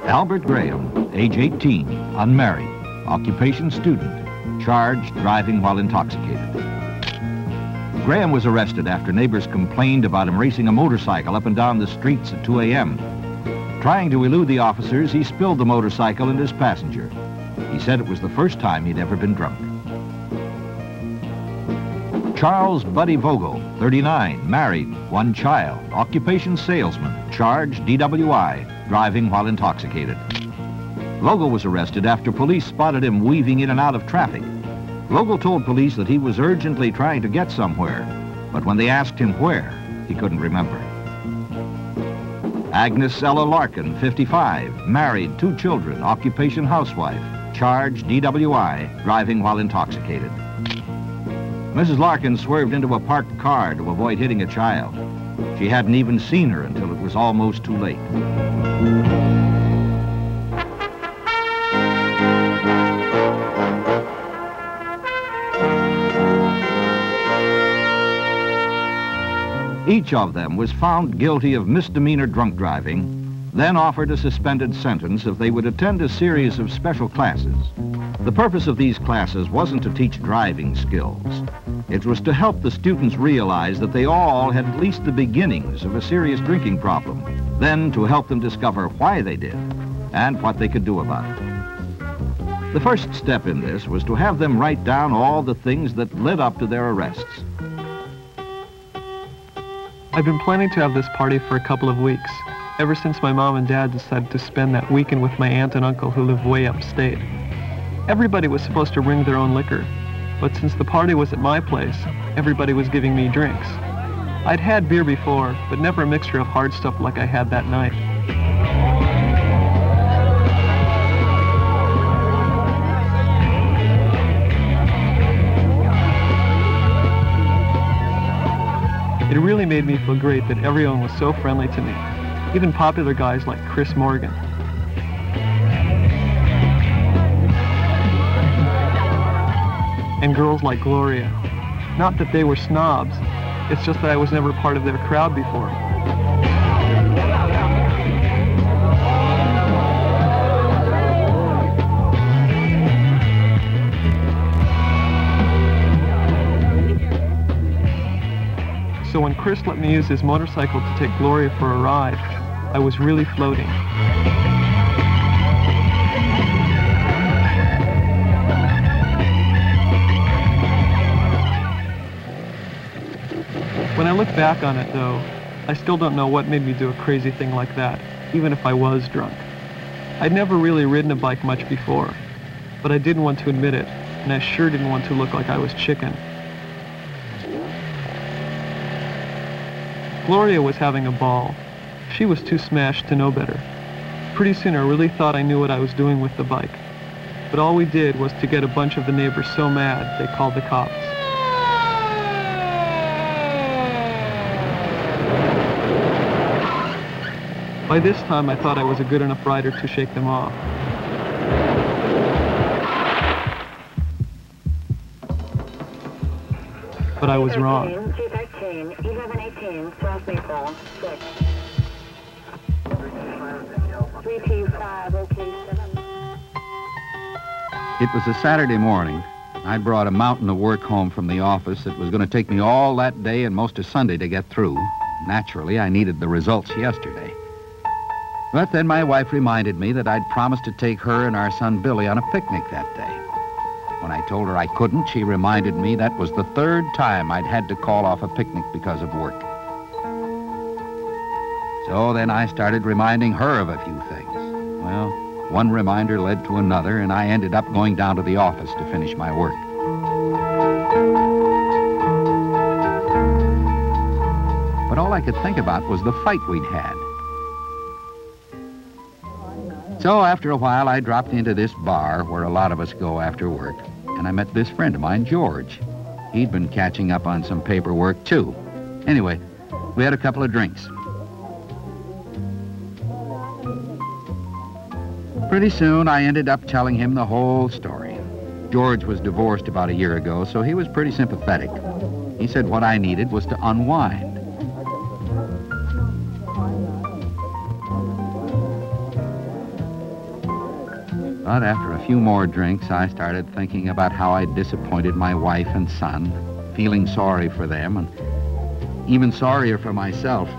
Albert Graham, age 18, unmarried, occupation student, charged driving while intoxicated. Graham was arrested after neighbors complained about him racing a motorcycle up and down the streets at 2 a.m. Trying to elude the officers, he spilled the motorcycle and his passenger. He said it was the first time he'd ever been drunk. Charles Buddy Vogel, 39, married, one child, occupation salesman, charged DWI, driving while intoxicated. Vogel was arrested after police spotted him weaving in and out of traffic. Vogel told police that he was urgently trying to get somewhere, but when they asked him where, he couldn't remember. Agnes Ella Larkin, 55, married, 2 children, occupation housewife, charged DWI, driving while intoxicated. Mrs. Larkin swerved into a parked car to avoid hitting a child. She hadn't even seen her until it was almost too late. Each of them was found guilty of misdemeanor drunk driving, then offered a suspended sentence if they would attend a series of special classes. The purpose of these classes wasn't to teach driving skills. It was to help the students realize that they all had at least the beginnings of a serious drinking problem, then to help them discover why they did and what they could do about it. The first step in this was to have them write down all the things that led up to their arrests. I've been planning to have this party for a couple of weeks, ever since my mom and dad decided to spend that weekend with my aunt and uncle who live way upstate. Everybody was supposed to bring their own liquor, but since the party was at my place, everybody was giving me drinks. I'd had beer before, but never a mixture of hard stuff like I had that night. It really made me feel great that everyone was so friendly to me, even popular guys like Chris Morgan. And girls like Gloria. Not that they were snobs, it's just that I was never part of their crowd before. So when Chris let me use his motorcycle to take Gloria for a ride, I was really floating. When I look back on it, though, I still don't know what made me do a crazy thing like that, even if I was drunk. I'd never really ridden a bike much before, but I didn't want to admit it, and I sure didn't want to look like I was chicken. Gloria was having a ball. She was too smashed to know better. Pretty soon I really thought I knew what I was doing with the bike, but all we did was to get a bunch of the neighbors so mad they called the cops. By this time, I thought I was a good enough rider to shake them off. But I was wrong. It was a Saturday morning. I'd brought a mountain of work home from the office that was going to take me all that day and most of Sunday to get through. Naturally, I needed the results yesterday. But then my wife reminded me that I'd promised to take her and our son Billy on a picnic that day. When I told her I couldn't, she reminded me that was the 3rd time I'd had to call off a picnic because of work. So then I started reminding her of a few things. Well, one reminder led to another, and I ended up going down to the office to finish my work. But all I could think about was the fight we'd had. So after a while, I dropped into this bar where a lot of us go after work, and I met this friend of mine, George. He'd been catching up on some paperwork, too. Anyway, we had a couple of drinks. Pretty soon, I ended up telling him the whole story. George was divorced about a year ago, so he was pretty sympathetic. He said what I needed was to unwind. But after a few more drinks, I started thinking about how I'd disappointed my wife and son, feeling sorry for them, and even sorrier for myself.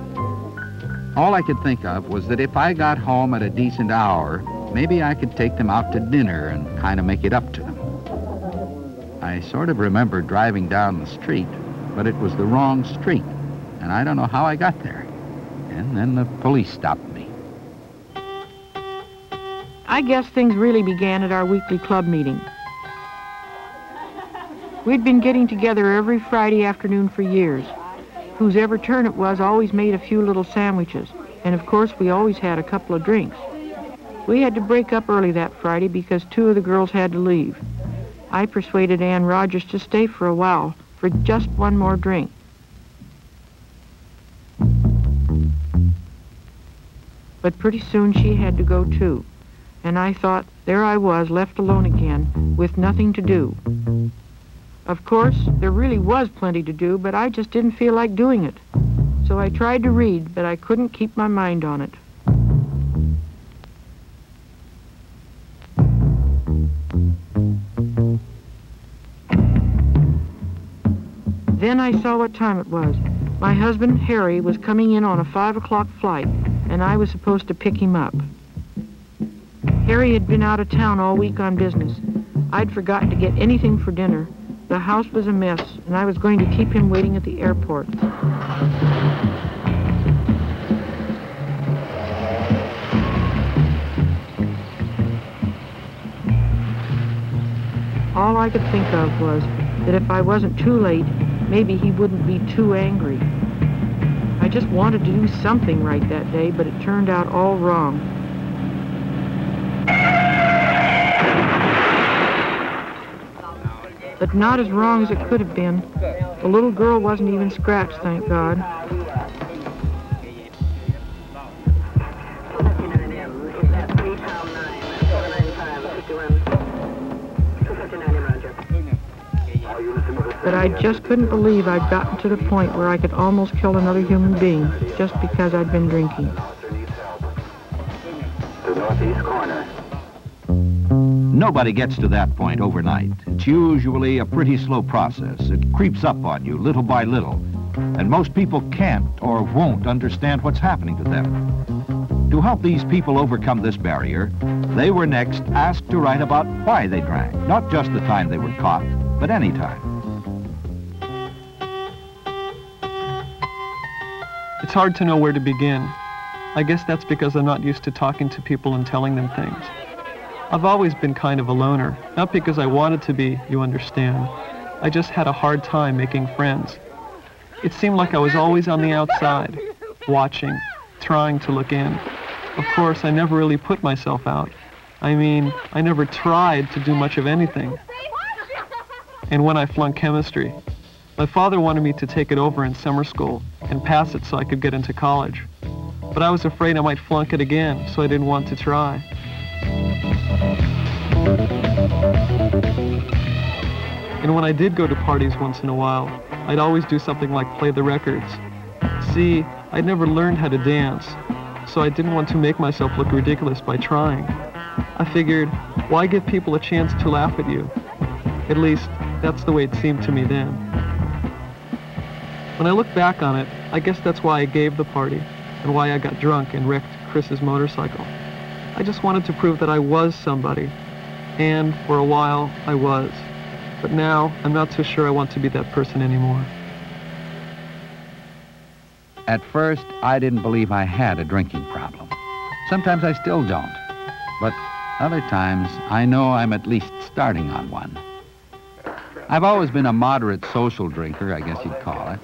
All I could think of was that if I got home at a decent hour, maybe I could take them out to dinner and kind of make it up to them. I sort of remember driving down the street, but it was the wrong street, and I don't know how I got there. And then the police stopped me. I guess things really began at our weekly club meeting. We'd been getting together every Friday afternoon for years. Whosever turn it was always made a few little sandwiches, and of course we always had a couple of drinks. We had to break up early that Friday because 2 of the girls had to leave. I persuaded Ann Rogers to stay for a while, for just one more drink. But pretty soon she had to go too, and I thought, there I was, left alone again, with nothing to do. Of course, there really was plenty to do, but I just didn't feel like doing it. So I tried to read, but I couldn't keep my mind on it. Then I saw what time it was. My husband, Harry, was coming in on a 5 o'clock flight, and I was supposed to pick him up. Harry had been out of town all week on business. I'd forgotten to get anything for dinner. The house was a mess, and I was going to keep him waiting at the airport. All I could think of was that if I wasn't too late, maybe he wouldn't be too angry. I just wanted to do something right that day, but it turned out all wrong. But not as wrong as it could have been. The little girl wasn't even scratched, thank God. But I just couldn't believe I'd gotten to the point where I could almost kill another human being just because I'd been drinking. The northeast corner. Nobody gets to that point overnight. It's usually a pretty slow process. It creeps up on you little by little, and most people can't or won't understand what's happening to them. To help these people overcome this barrier, they were next asked to write about why they drank, not just the time they were caught, but any time. It's hard to know where to begin. I guess that's because I'm not used to talking to people and telling them things. I've always been kind of a loner, not because I wanted to be, you understand. I just had a hard time making friends. It seemed like I was always on the outside, watching, trying to look in. Of course, I never really put myself out. I mean, I never tried to do much of anything. And when I flunked chemistry, my father wanted me to take it over in summer school and pass it so I could get into college. But I was afraid I might flunk it again, so I didn't want to try. And when I did go to parties once in a while, I'd always do something like play the records. See, I'd never learned how to dance, so I didn't want to make myself look ridiculous by trying. I figured, why give people a chance to laugh at you? At least, that's the way it seemed to me then. When I look back on it, I guess that's why I gave the party, and why I got drunk and wrecked Chris's motorcycle. I just wanted to prove that I was somebody, and for a while, I was. But now, I'm not so sure I want to be that person anymore. At first, I didn't believe I had a drinking problem. Sometimes I still don't. But other times, I know I'm at least starting on one. I've always been a moderate social drinker, I guess you'd call it.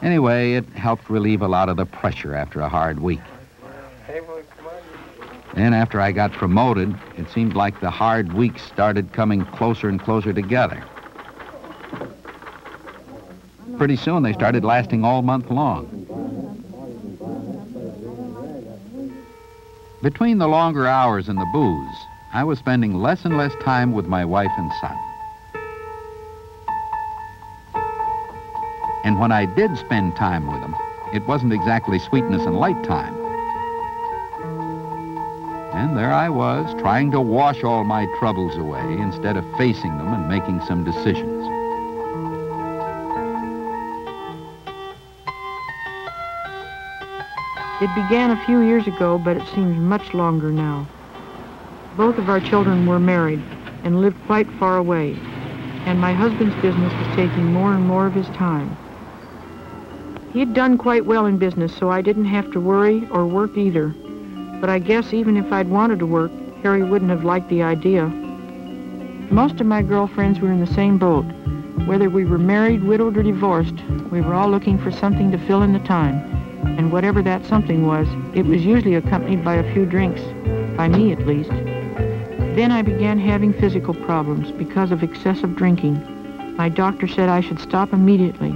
Anyway, it helped relieve a lot of the pressure after a hard week. Then after I got promoted, it seemed like the hard weeks started coming closer and closer together. Pretty soon, they started lasting all month long. Between the longer hours and the booze, I was spending less and less time with my wife and son. And when I did spend time with them, it wasn't exactly sweetness and light time. And there I was, trying to wash all my troubles away instead of facing them and making some decisions. It began a few years ago, but it seems much longer now. Both of our children were married and lived quite far away, and my husband's business was taking more and more of his time. He had done quite well in business, so I didn't have to worry or work either. But I guess even if I'd wanted to work, Harry wouldn't have liked the idea. Most of my girlfriends were in the same boat. Whether we were married, widowed, or divorced, we were all looking for something to fill in the time. And whatever that something was, it was usually accompanied by a few drinks, by me at least. Then I began having physical problems because of excessive drinking. My doctor said I should stop immediately,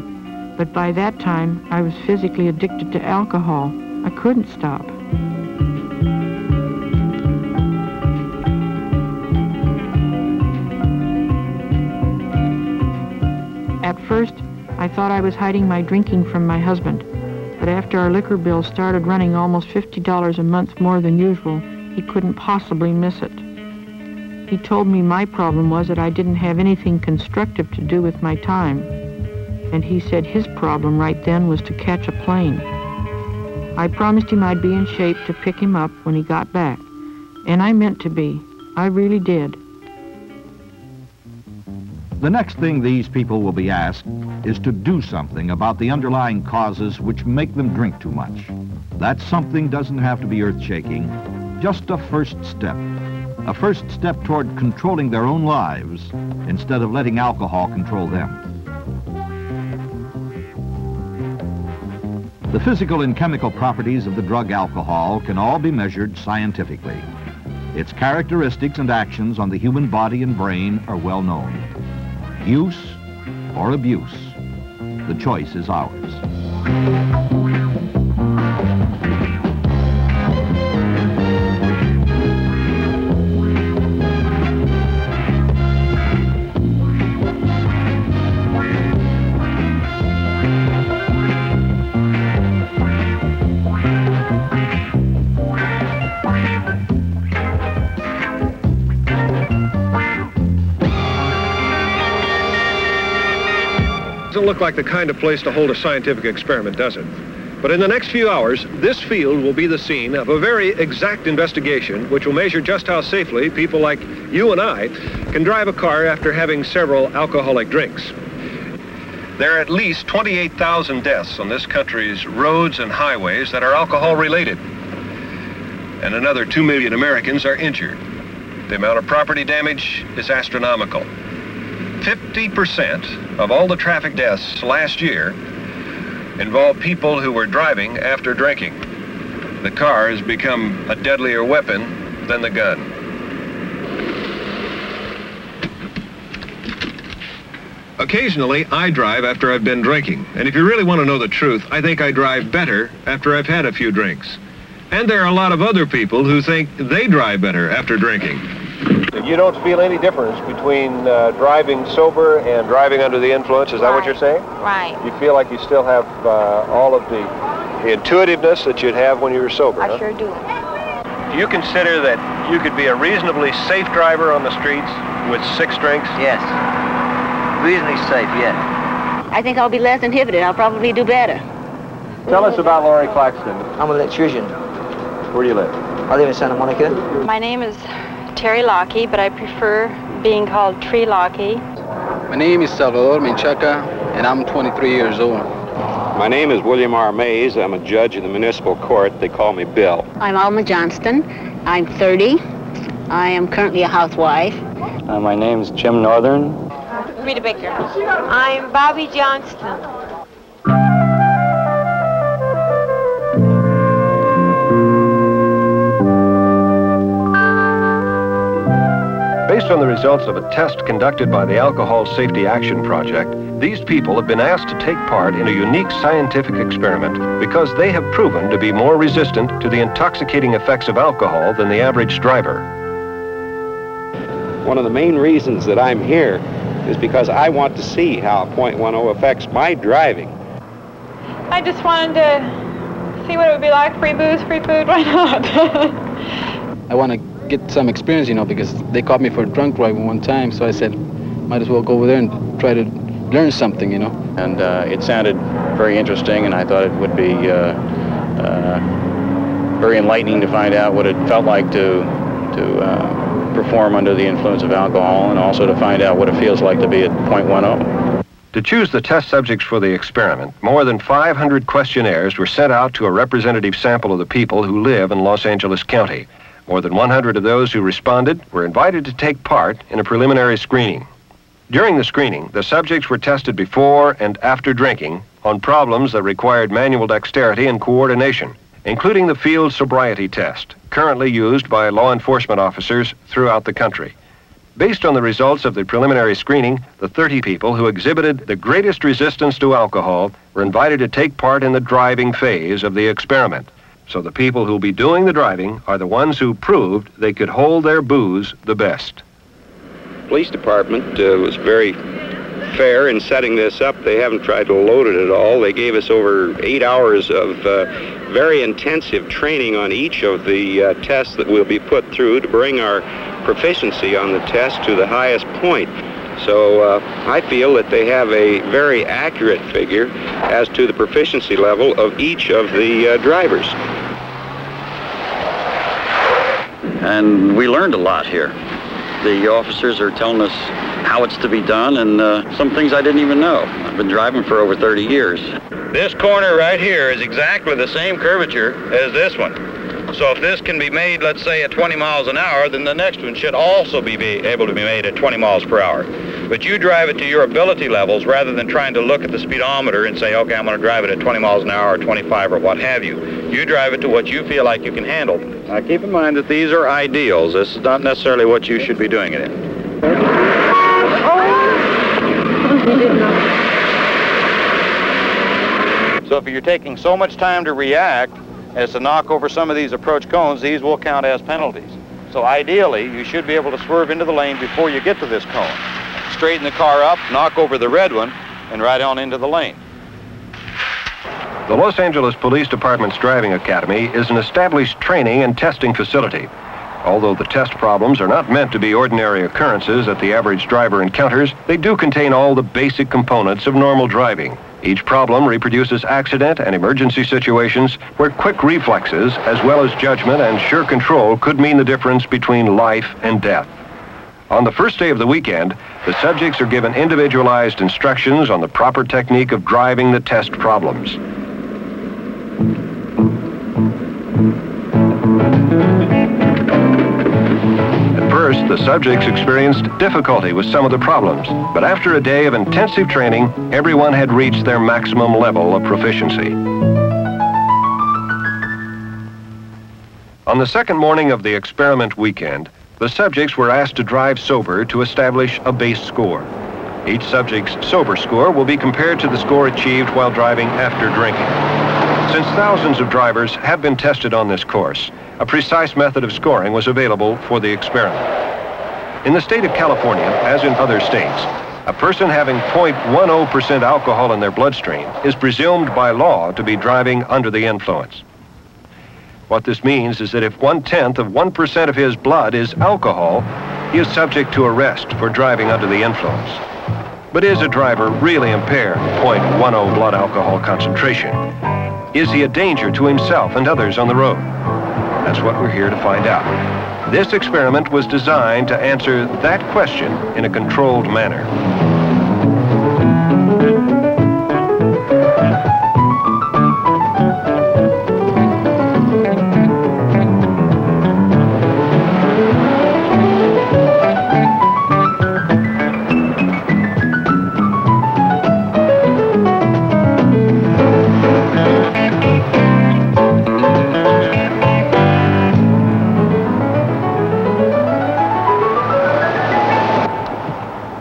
but by that time I was physically addicted to alcohol. I couldn't stop. At first, I thought I was hiding my drinking from my husband, but after our liquor bill started running almost $50 a month more than usual, he couldn't possibly miss it. He told me my problem was that I didn't have anything constructive to do with my time, and he said his problem right then was to catch a plane. I promised him I'd be in shape to pick him up when he got back, and I meant to be. I really did. The next thing these people will be asked is to do something about the underlying causes which make them drink too much. That something doesn't have to be earth-shaking, just a first step. A first step toward controlling their own lives instead of letting alcohol control them. The physical and chemical properties of the drug alcohol can all be measured scientifically. Its characteristics and actions on the human body and brain are well known. Use or abuse, the choice is ours. Doesn't look like the kind of place to hold a scientific experiment, does it? But in the next few hours, this field will be the scene of a very exact investigation which will measure just how safely people like you and I can drive a car after having several alcoholic drinks. There are at least 28,000 deaths on this country's roads and highways that are alcohol-related. And another 2 million Americans are injured. The amount of property damage is astronomical. 50% of all the traffic deaths last year involved people who were driving after drinking. The car has become a deadlier weapon than the gun. Occasionally, I drive after I've been drinking. And if you really want to know the truth, I think I drive better after I've had a few drinks. And there are a lot of other people who think they drive better after drinking. You don't feel any difference between driving sober and driving under the influence, is that what you're saying? Right. You feel like you still have all of the intuitiveness that you'd have when you were sober, I sure do. Do you consider that you could be a reasonably safe driver on the streets with 6 drinks? Yes. Reasonably safe, yes. I think I'll be less inhibited. I'll probably do better. Tell us about Laurie Claxton. I'm an electrician. Where do you live? I live in Santa Monica. My name is Terry Lockie, but I prefer being called Tree Lockie. My name is Salvador Menchaca, and I'm 23 years old. My name is William R. Mays. I'm a judge in the municipal court. They call me Bill. I'm Alma Johnston. I'm 30. I am currently a housewife. My name is Jim Northern. Rita Baker. I'm Bobby Johnston. Based on the results of a test conducted by the Alcohol Safety Action Project, these people have been asked to take part in a unique scientific experiment because they have proven to be more resistant to the intoxicating effects of alcohol than the average driver. One of the main reasons that I'm here is because I want to see how .10 affects my driving. I just wanted to see what it would be like. Free booze, free food, why not? I want to get some experience, you know, because they caught me for drunk driving one time. So I said, might as well go over there and try to learn something, you know. And it sounded very interesting, and I thought it would be very enlightening to find out what it felt like to perform under the influence of alcohol, and also to find out what it feels like to be at .10. To choose the test subjects for the experiment, more than 500 questionnaires were sent out to a representative sample of the people who live in Los Angeles County. More than 100 of those who responded were invited to take part in a preliminary screening. During the screening, the subjects were tested before and after drinking on problems that required manual dexterity and coordination, including the field sobriety test, currently used by law enforcement officers throughout the country. Based on the results of the preliminary screening, the 30 people who exhibited the greatest resistance to alcohol were invited to take part in the driving phase of the experiment. So the people who'll be doing the driving are the ones who proved they could hold their booze the best. Police department was very fair in setting this up. They haven't tried to load it at all. They gave us over 8 hours of very intensive training on each of the tests that we'll be put through to bring our proficiency on the test to the highest point. So I feel that they have a very accurate figure as to the proficiency level of each of the drivers. And we learned a lot here. The officers are telling us how it's to be done, and some things I didn't even know. I've been driving for over 30 years. This corner right here is exactly the same curvature as this one. So if this can be made, let's say, at 20 miles an hour, then the next one should also be able to be made at 20 miles per hour. But you drive it to your ability levels rather than trying to look at the speedometer and say, okay, I'm going to drive it at 20 miles an hour or 25 or what have you. You drive it to what you feel like you can handle. Now keep in mind that these are ideals. This is not necessarily what you should be doing it in. So if you're taking so much time to react as to knock over some of these approach cones, these will count as penalties. So ideally, you should be able to swerve into the lane before you get to this cone. Straighten the car up, knock over the red one, and ride on into the lane. The Los Angeles Police Department's Driving Academy is an established training and testing facility. Although the test problems are not meant to be ordinary occurrences that the average driver encounters, they do contain all the basic components of normal driving. Each problem reproduces accident and emergency situations where quick reflexes, as well as judgment and sure control, could mean the difference between life and death. On the first day of the weekend, the subjects are given individualized instructions on the proper technique of driving the test problems. At first, the subjects experienced difficulty with some of the problems, but after a day of intensive training, everyone had reached their maximum level of proficiency. On the second morning of the experiment weekend, the subjects were asked to drive sober to establish a base score. Each subject's sober score will be compared to the score achieved while driving after drinking. Since thousands of drivers have been tested on this course, a precise method of scoring was available for the experiment. In the state of California, as in other states, a person having 0.10% alcohol in their bloodstream is presumed by law to be driving under the influence. What this means is that if 0.1% of his blood is alcohol, he is subject to arrest for driving under the influence. But is a driver really impaired 0.10 blood alcohol concentration? Is he a danger to himself and others on the road? That's what we're here to find out. This experiment was designed to answer that question in a controlled manner.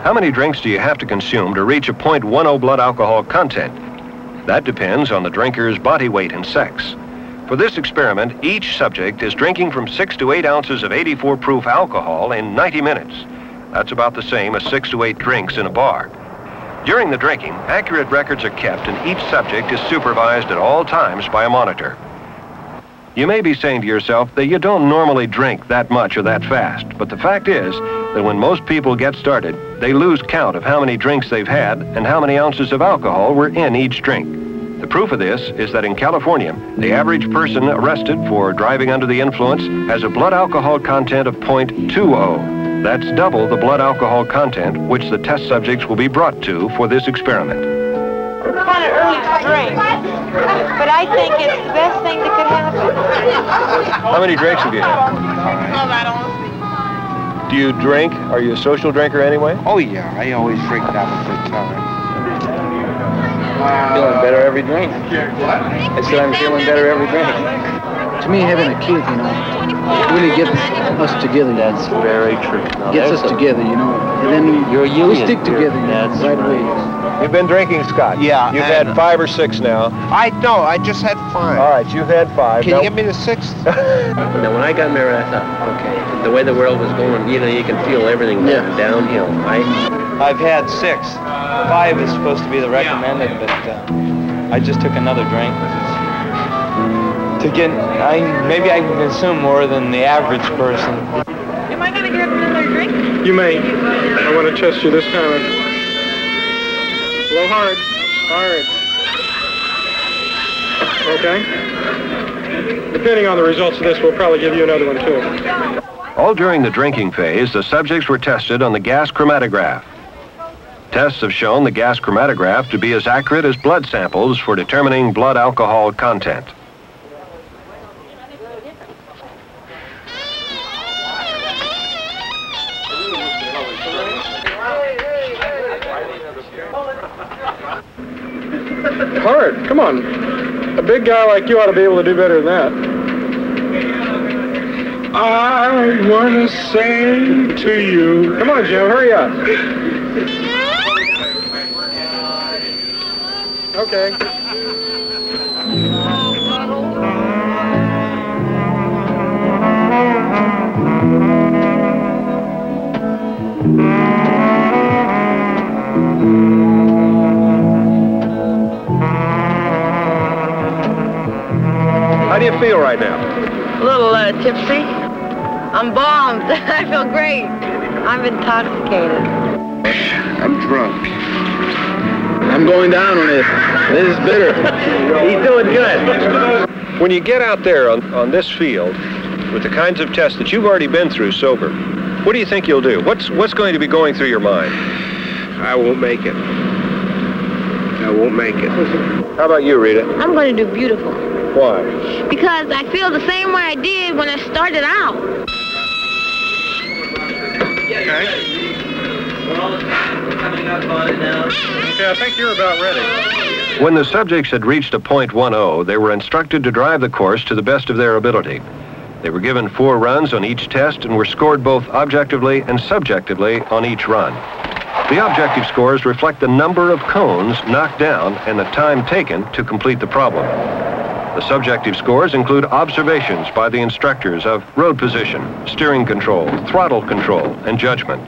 How many drinks do you have to consume to reach a 0.10 blood alcohol content? That depends on the drinker's body weight and sex. For this experiment, each subject is drinking from 6 to 8 ounces of 84 proof alcohol in 90 minutes. That's about the same as 6 to 8 drinks in a bar. During the drinking, accurate records are kept and each subject is supervised at all times by a monitor. You may be saying to yourself that you don't normally drink that much or that fast, but the fact is that when most people get started, they lose count of how many drinks they've had and how many ounces of alcohol were in each drink. The proof of this is that in California, the average person arrested for driving under the influence has a blood alcohol content of 0.20. That's double the blood alcohol content which the test subjects will be brought to for this experiment. It's kind of early to drink, but I think it's the best thing that could happen. How many drinks have you had? Do you drink? Are you a social drinker anyway? Oh, yeah. I always drink to have a good time. Feeling better every drink. I said I'm feeling better every drink. To me, having a kid, you know, really gets us together. That's very true. No, gets us together, you know, and then you're a union. We stick together. That's right away. You've been drinking, Scott? Yeah. You've had 5 or 6 now? I just had 5. All right, you've had 5. Can you give me the 6th? Now, when I got married, I thought, okay, the way the world was going, you know, you can feel everything going downhill. I've had 6. 5 is supposed to be the recommended, but I just took another drink. Maybe I can consume more than the average person. Am I going to get another drink? You may. I want to test you this time. Blow hard. Okay. Depending on the results of this, we'll probably give you another one, too. All during the drinking phase, the subjects were tested on the gas chromatograph. Tests have shown the gas chromatograph to be as accurate as blood samples for determining blood alcohol content. Hard, come on. A big guy like you ought to be able to do better than that. I want to say to you. Come on, Jim, hurry up. Okay. How do you feel right now? A little tipsy. I'm bombed. I feel great. I'm intoxicated. I'm drunk. I'm going down on this. This is bitter. He's doing good. When you get out there on this field with the kinds of tests that you've already been through sober, what do you think you'll do? What's going to be going through your mind? I won't make it. I won't make it. How about you, Rita? I'm going to do beautiful. Why? Because I feel the same way I did when I started out. Okay. Okay, I think you're about ready. When the subjects had reached a .10, they were instructed to drive the course to the best of their ability. They were given 4 runs on each test and were scored both objectively and subjectively on each run. The objective scores reflect the number of cones knocked down and the time taken to complete the problem. The subjective scores include observations by the instructors of road position, steering control, throttle control, and judgment.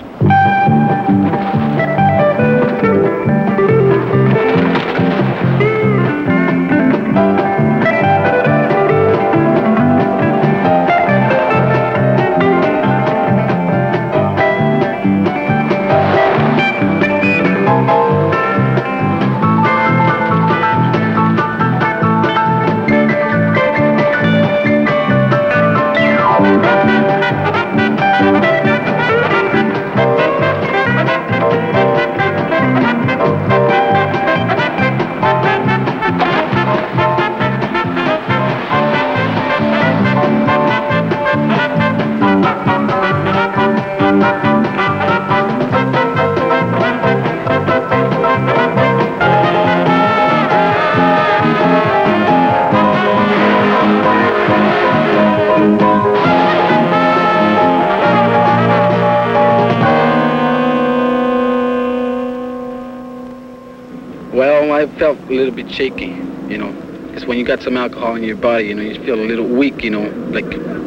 Well, I felt a little bit shaky, you know, because when you got some alcohol in your body, you know, you feel a little weak, you know, like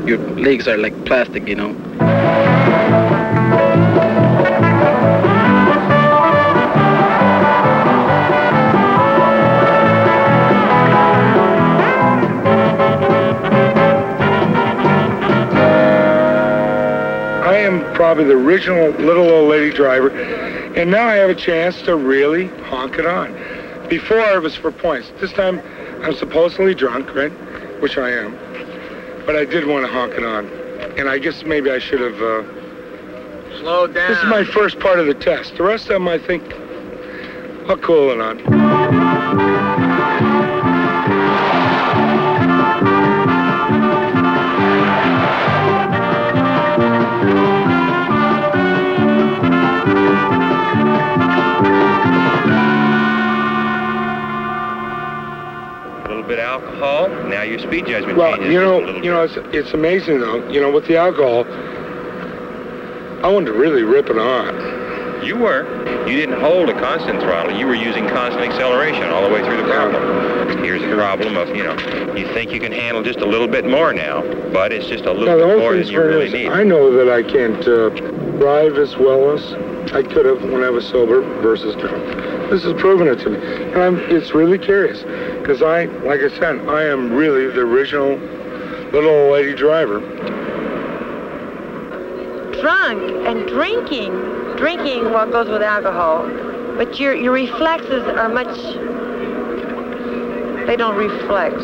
your legs are like plastic, you know. probably the original little old lady driver, and now I have a chance to really honk it on. Before, it was for points. This time, I'm supposedly drunk, right? Which I am. But I did want to honk it on. And I guess maybe I should have... Slow down. This is my first part of the test. The rest of them, I think, I'll cool it on. Bit of alcohol. Now your speed judgment changes. It's amazing though. With the alcohol, I wanted to really rip it on. You were. You didn't hold a constant throttle. You were using constant acceleration all the way through the problem. Here's the problem of, you think you can handle just a little bit more now, but it's just a little bit more than you really need. I know that I can't drive as well as I could have when I was sober versus now. This has proven it to me. And it's really curious, because like I said, I am really the original little old lady driver. Drunk and drinking what goes with alcohol, but your reflexes are they don't reflex.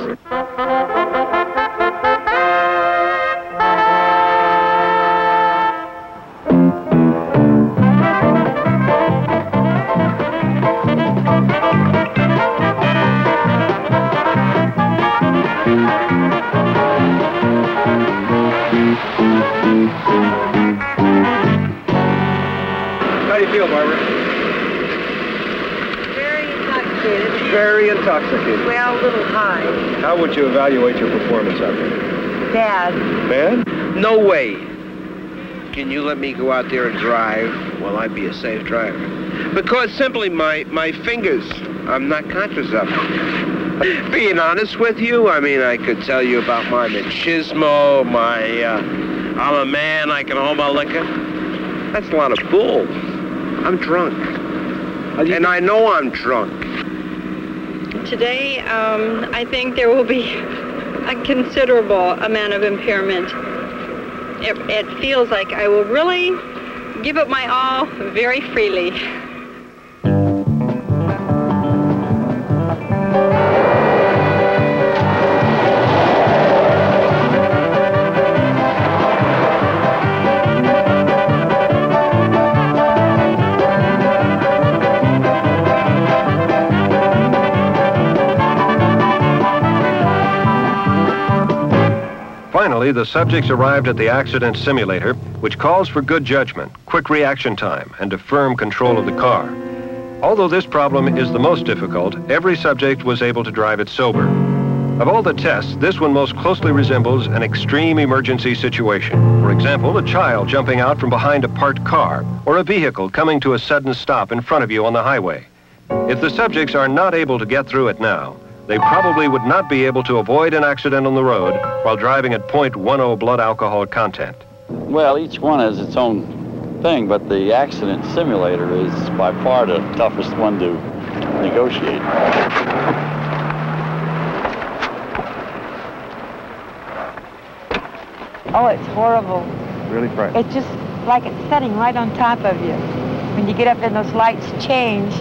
How do you feel, Barbara? Very intoxicated. Very intoxicated. Well, a little high. How would you evaluate your performance out there? Bad. Bad? No way. Can you let me go out there and drive while I be a safe driver? Because simply my fingers, I'm not conscious of it. Being honest with you, I could tell you about my machismo, I'm a man, I can hold my liquor. That's a lot of bull. I'm drunk. And I know I'm drunk. Today, I think there will be a considerable amount of impairment. It feels like I will really give it my all very freely. Finally, the subjects arrived at the accident simulator, which calls for good judgment, quick reaction time, and a firm control of the car. Although this problem is the most difficult, every subject was able to drive it sober. Of all the tests, this one most closely resembles an extreme emergency situation. For example, a child jumping out from behind a parked car, or a vehicle coming to a sudden stop in front of you on the highway. If the subjects are not able to get through it now, they probably would not be able to avoid an accident on the road while driving at .10 blood alcohol content. Well, each one has its own thing, but the accident simulator is by far the toughest one to negotiate. Oh, it's horrible. Really bright. It's just like it's setting right on top of you. When you get up and those lights change,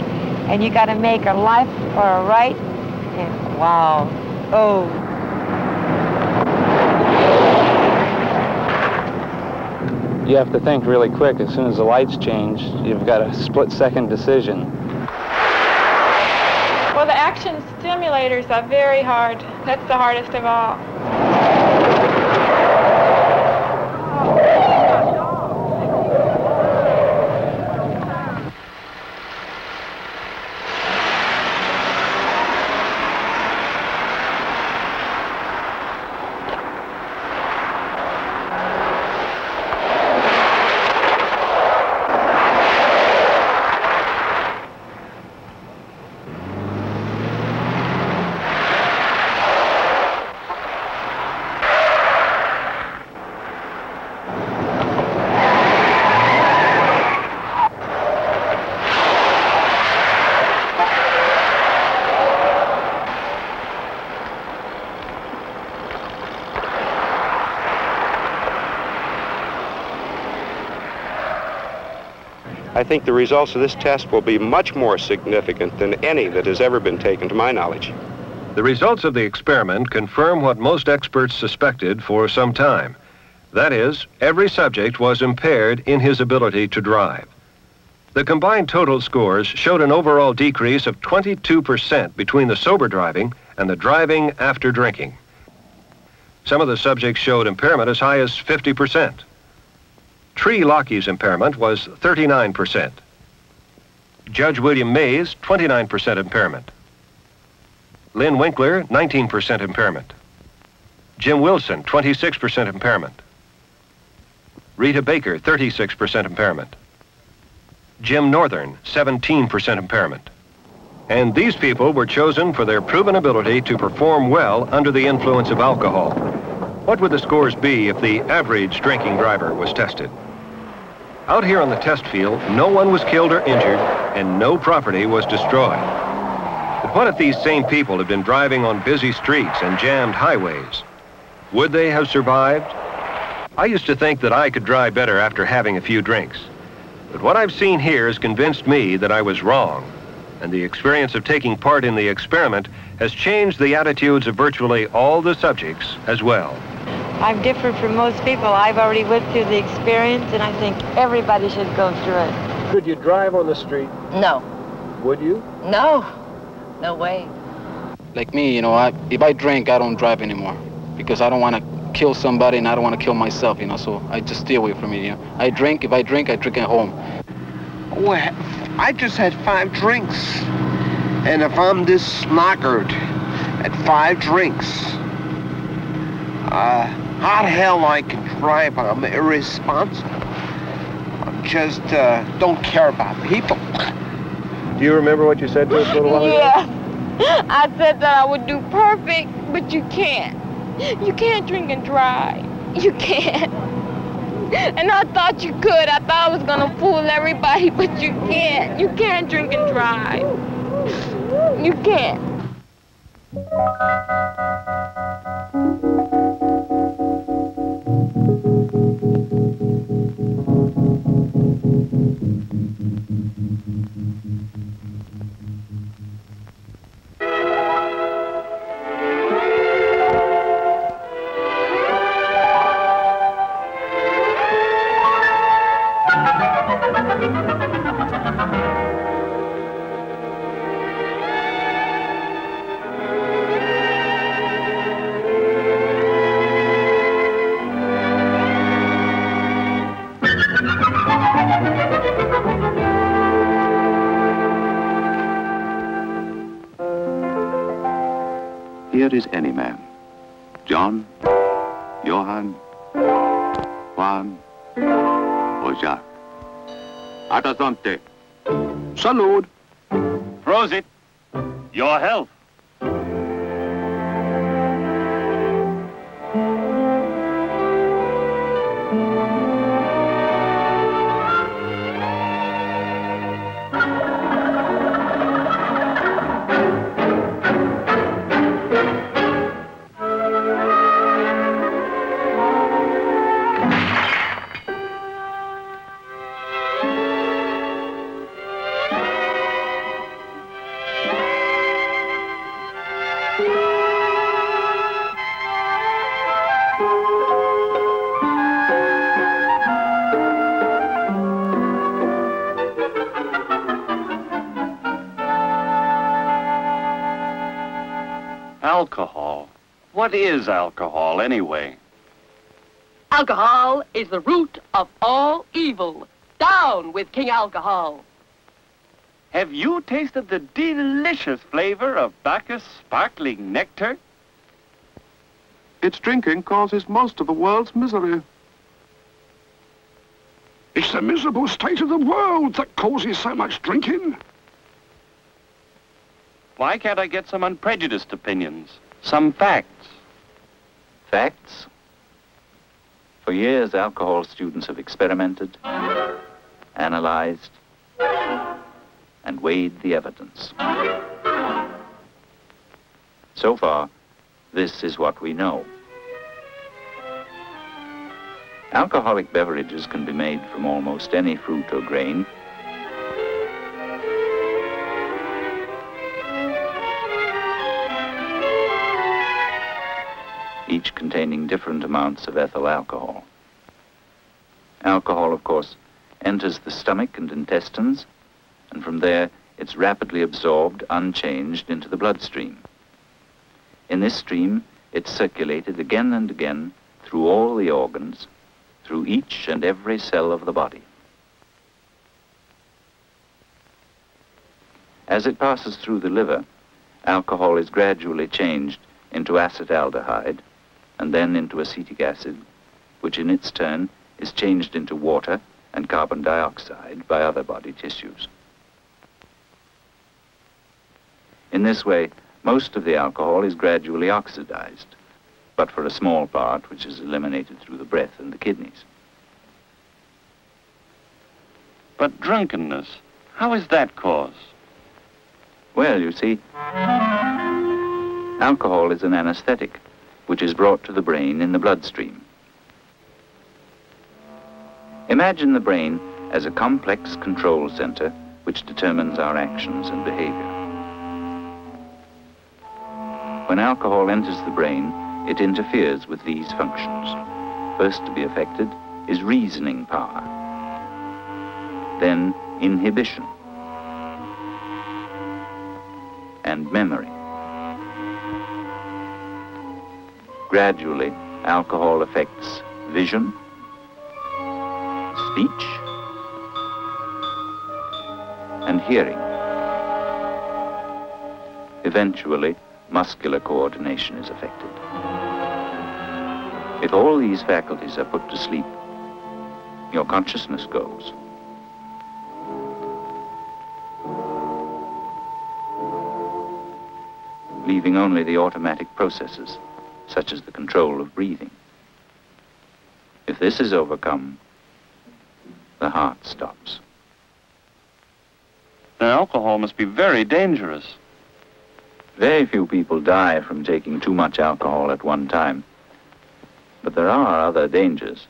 and you got to make a left or a right, and wow. Oh. You have to think really quick. As soon as the lights change, you've got a split-second decision. Well, the action simulators are very hard. That's the hardest of all. I think the results of this test will be much more significant than any that has ever been taken to my knowledge. The results of the experiment confirm what most experts suspected for some time. That is, every subject was impaired in his ability to drive. The combined total scores showed an overall decrease of 22% between the sober driving and the driving after drinking. Some of the subjects showed impairment as high as 50%. Tree Lockey's impairment was 39%. Judge William Mays, 29% impairment. Lynn Winkler, 19% impairment. Jim Wilson, 26% impairment. Rita Baker, 36% impairment. Jim Northern, 17% impairment. And these people were chosen for their proven ability to perform well under the influence of alcohol. What would the scores be if the average drinking driver was tested? Out here on the test field, no one was killed or injured, and no property was destroyed. But what if these same people had been driving on busy streets and jammed highways? Would they have survived? I used to think that I could drive better after having a few drinks. But what I've seen here has convinced me that I was wrong. And the experience of taking part in the experiment has changed the attitudes of virtually all the subjects as well. I'm different from most people. I've already went through the experience, and I think everybody should go through it. Could you drive on the street? No. Would you? No. No way. Like me, you know, if I drink, I don't drive anymore because I don't want to kill somebody and I don't want to kill myself, you know, so I just stay away from it, you know. If I drink, I drink at home. Well, I just had 5 drinks. And if I'm this knockered at 5 drinks, how the hell I can drive? I'm irresponsible. I just don't care about people. Do you remember what you said to us a little while ago? Yeah. I said that I would do perfect, but you can't. You can't drink and drive. You can't. And I thought you could. I thought I was gonna fool everybody, but you can't. You can't drink and drive. You can't. Here is any man. John, Johann, Juan, or Jacques. Atasante. Salud. Prosit. Your health. Alcohol. What is alcohol, anyway? Alcohol is the root of all evil. Down with King Alcohol. Have you tasted the delicious flavor of Bacchus sparkling nectar? Its drinking causes most of the world's misery. It's the miserable state of the world that causes so much drinking. Why can't I get some unprejudiced opinions? Some facts? Facts? For years, alcohol students have experimented, analyzed, and weighed the evidence. So far, this is what we know. Alcoholic beverages can be made from almost any fruit or grain each containing different amounts of ethyl alcohol. Alcohol, of course, enters the stomach and intestines, and from there it's rapidly absorbed, unchanged, into the bloodstream. In this stream, it's circulated again and again through all the organs, through each and every cell of the body. As it passes through the liver, alcohol is gradually changed into acetaldehyde and then into acetic acid, which in its turn is changed into water and carbon dioxide by other body tissues. In this way, most of the alcohol is gradually oxidized, but for a small part which is eliminated through the breath and the kidneys. But drunkenness, how is that caused? Well, you see, alcohol is an anesthetic, which is brought to the brain in the bloodstream. Imagine the brain as a complex control center which determines our actions and behavior. When alcohol enters the brain, it interferes with these functions. First to be affected is reasoning power, then inhibition, and memory. Gradually, alcohol affects vision, speech, and hearing. Eventually, muscular coordination is affected. If all these faculties are put to sleep, your consciousness goes. Leaving only the automatic processes, such as the control of breathing. If this is overcome, the heart stops. Now, alcohol must be very dangerous. Very few people die from taking too much alcohol at one time. But there are other dangers.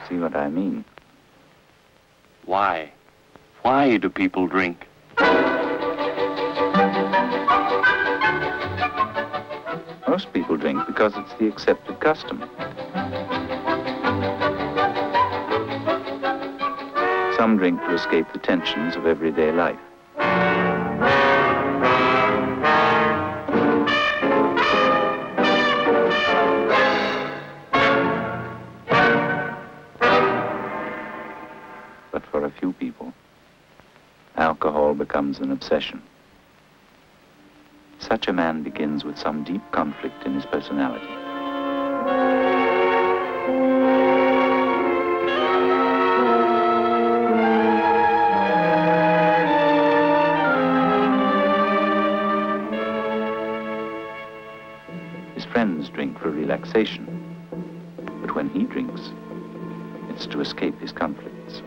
See what I mean? Why? Why do people drink? Most people drink because it's the accepted custom. Some drink to escape the tensions of everyday life. But for a few people, alcohol becomes an obsession. Such a man begins with some deep conflict in his personality. His friends drink for relaxation, but when he drinks, it's to escape his conflicts.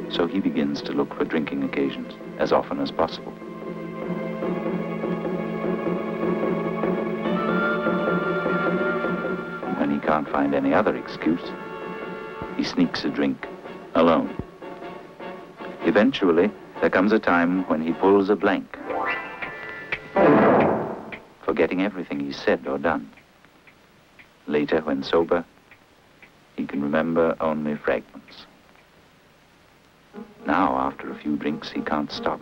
So he begins to look for drinking occasions as often as possible. When he can't find any other excuse, he sneaks a drink alone. Eventually, there comes a time when he pulls a blank, forgetting everything he said or done. Later, when sober, he can remember only fragments. Now, after a few drinks, he can't stop.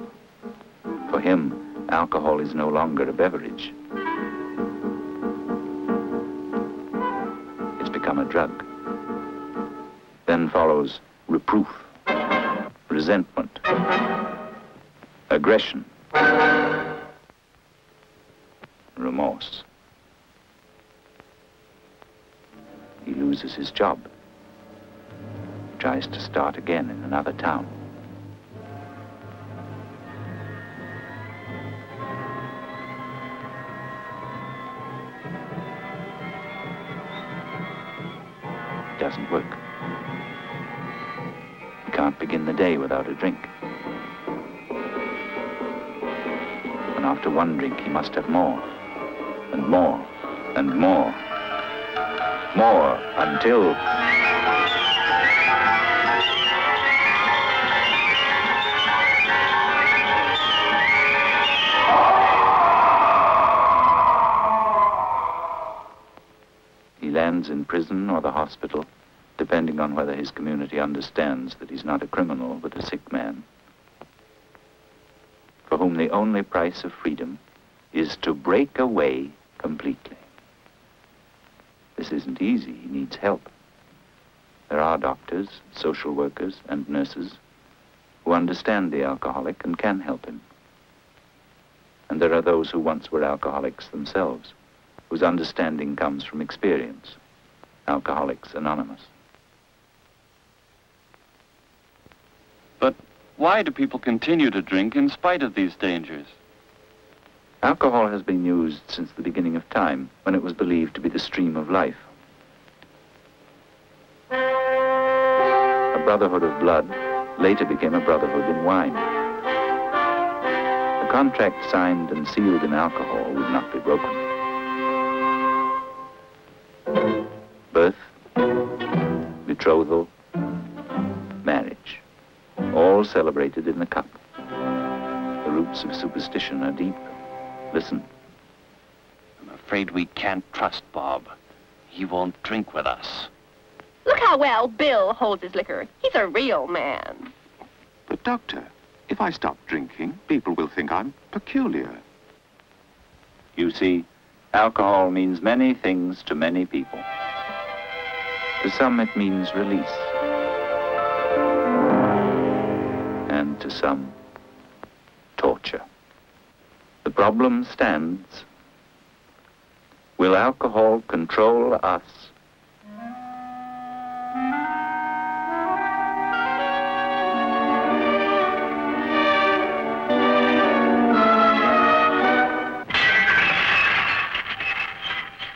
For him, alcohol is no longer a beverage. It's become a drug. Then follows reproof, resentment, aggression, remorse. He loses his job, tries to start again in another town. It doesn't work. He can't begin the day without a drink. And after one drink, he must have more, and more, and more. More, until prison or the hospital, depending on whether his community understands that he's not a criminal but a sick man, for whom the only price of freedom is to break away completely. This isn't easy. He needs help. There are doctors, social workers, and nurses who understand the alcoholic and can help him. And there are those who once were alcoholics themselves, whose understanding comes from experience. Alcoholics Anonymous. But why do people continue to drink in spite of these dangers? Alcohol has been used since the beginning of time, when it was believed to be the stream of life. A brotherhood of blood later became a brotherhood in wine. A contract signed and sealed in alcohol would not be broken. Birth, betrothal, marriage, all celebrated in the cup. The roots of superstition are deep. Listen. I'm afraid we can't trust Bob. He won't drink with us. Look how well Bill holds his liquor. He's a real man. But, Doctor, if I stop drinking, people will think I'm peculiar. You see, alcohol means many things to many people. To some it means release. And to some, torture. The problem stands. Will alcohol control us?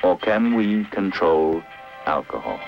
Or can we control alcohol?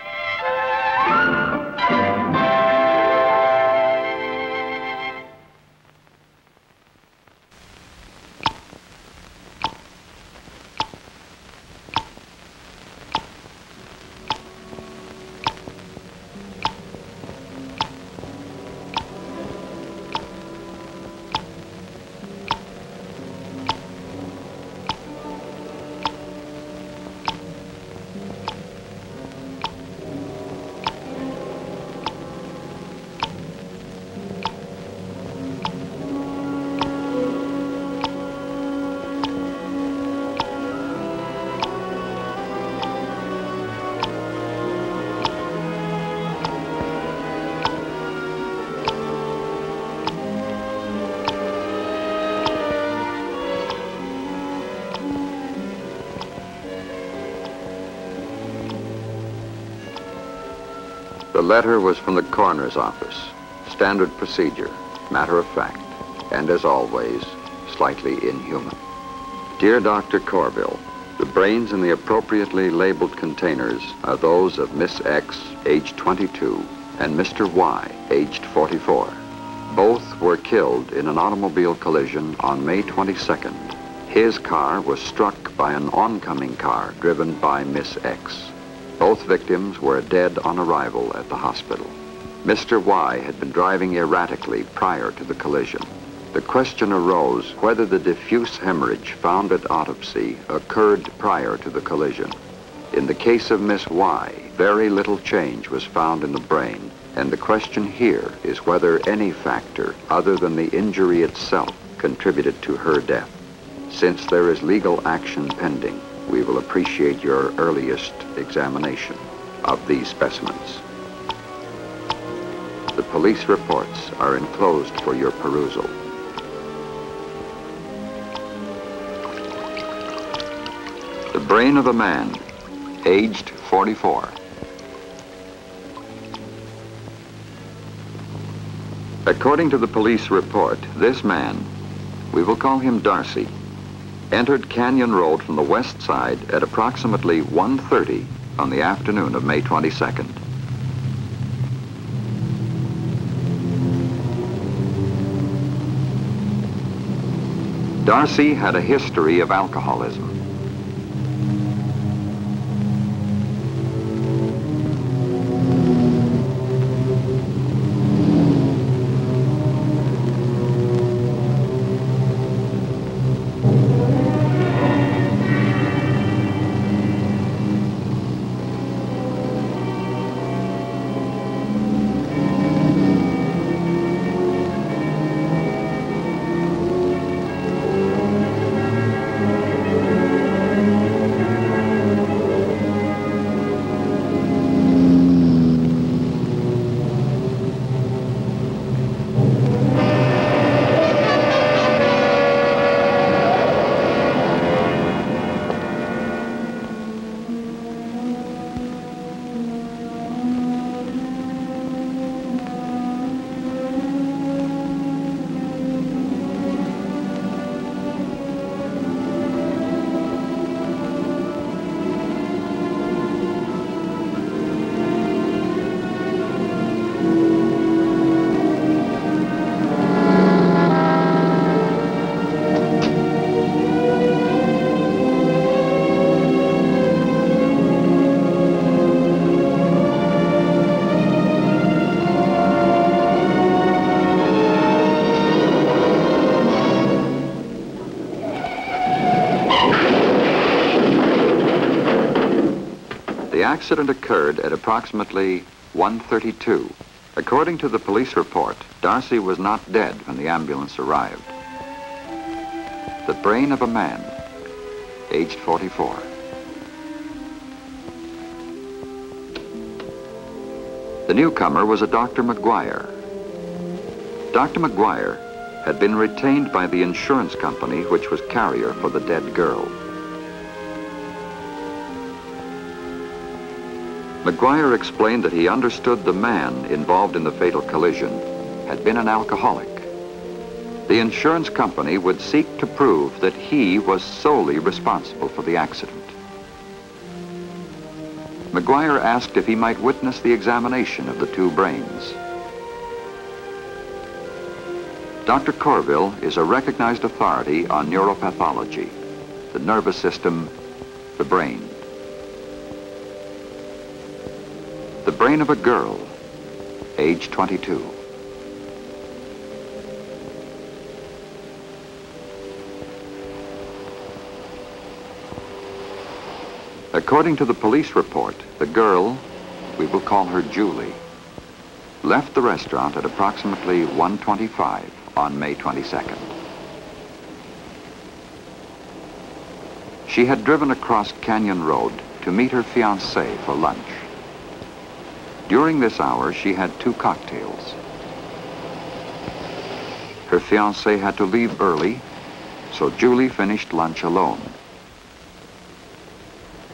The letter was from the coroner's office. Standard procedure, matter of fact, and as always, slightly inhuman. Dear Dr. Corville, the brains in the appropriately labeled containers are those of Miss X, aged 22, and Mr. Y, aged 44. Both were killed in an automobile collision on May 22nd. His car was struck by an oncoming car driven by Miss X. Both victims were dead on arrival at the hospital. Mr. Y had been driving erratically prior to the collision. The question arose whether the diffuse hemorrhage found at autopsy occurred prior to the collision. In the case of Miss Y, very little change was found in the brain, and the question here is whether any factor other than the injury itself contributed to her death. Since there is legal action pending, we will appreciate your earliest examination of these specimens. The police reports are enclosed for your perusal. The brain of a man, aged 44. According to the police report, this man, we will call him Darcy, entered Canyon Road from the west side at approximately 1:30 on the afternoon of May 22nd. Darcy had a history of alcoholism. accident occurred at approximately 1:32. According to the police report, Darcy was not dead when the ambulance arrived. The brain of a man, aged 44. The newcomer was a Dr. McGuire. Dr. McGuire had been retained by the insurance company which was carrier for the dead girl. McGuire explained that he understood the man involved in the fatal collision had been an alcoholic. The insurance company would seek to prove that he was solely responsible for the accident. McGuire asked if he might witness the examination of the two brains. Dr. Corville is a recognized authority on neuropathology, the nervous system, the brain. The brain of a girl, age 22. According to the police report, the girl, we will call her Julie, left the restaurant at approximately 1:25 on May 22nd. She had driven across Canyon Road to meet her fiancé for lunch. During this hour, she had 2 cocktails. Her fiancé had to leave early, so Julie finished lunch alone.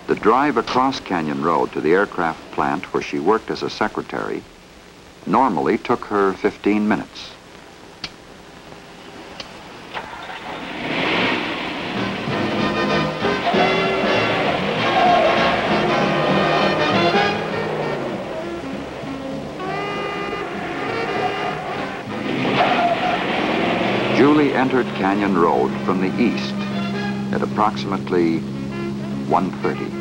The drive across Canyon Road to the aircraft plant where she worked as a secretary normally took her 15 minutes. Julie entered Canyon Road from the east at approximately 1:30.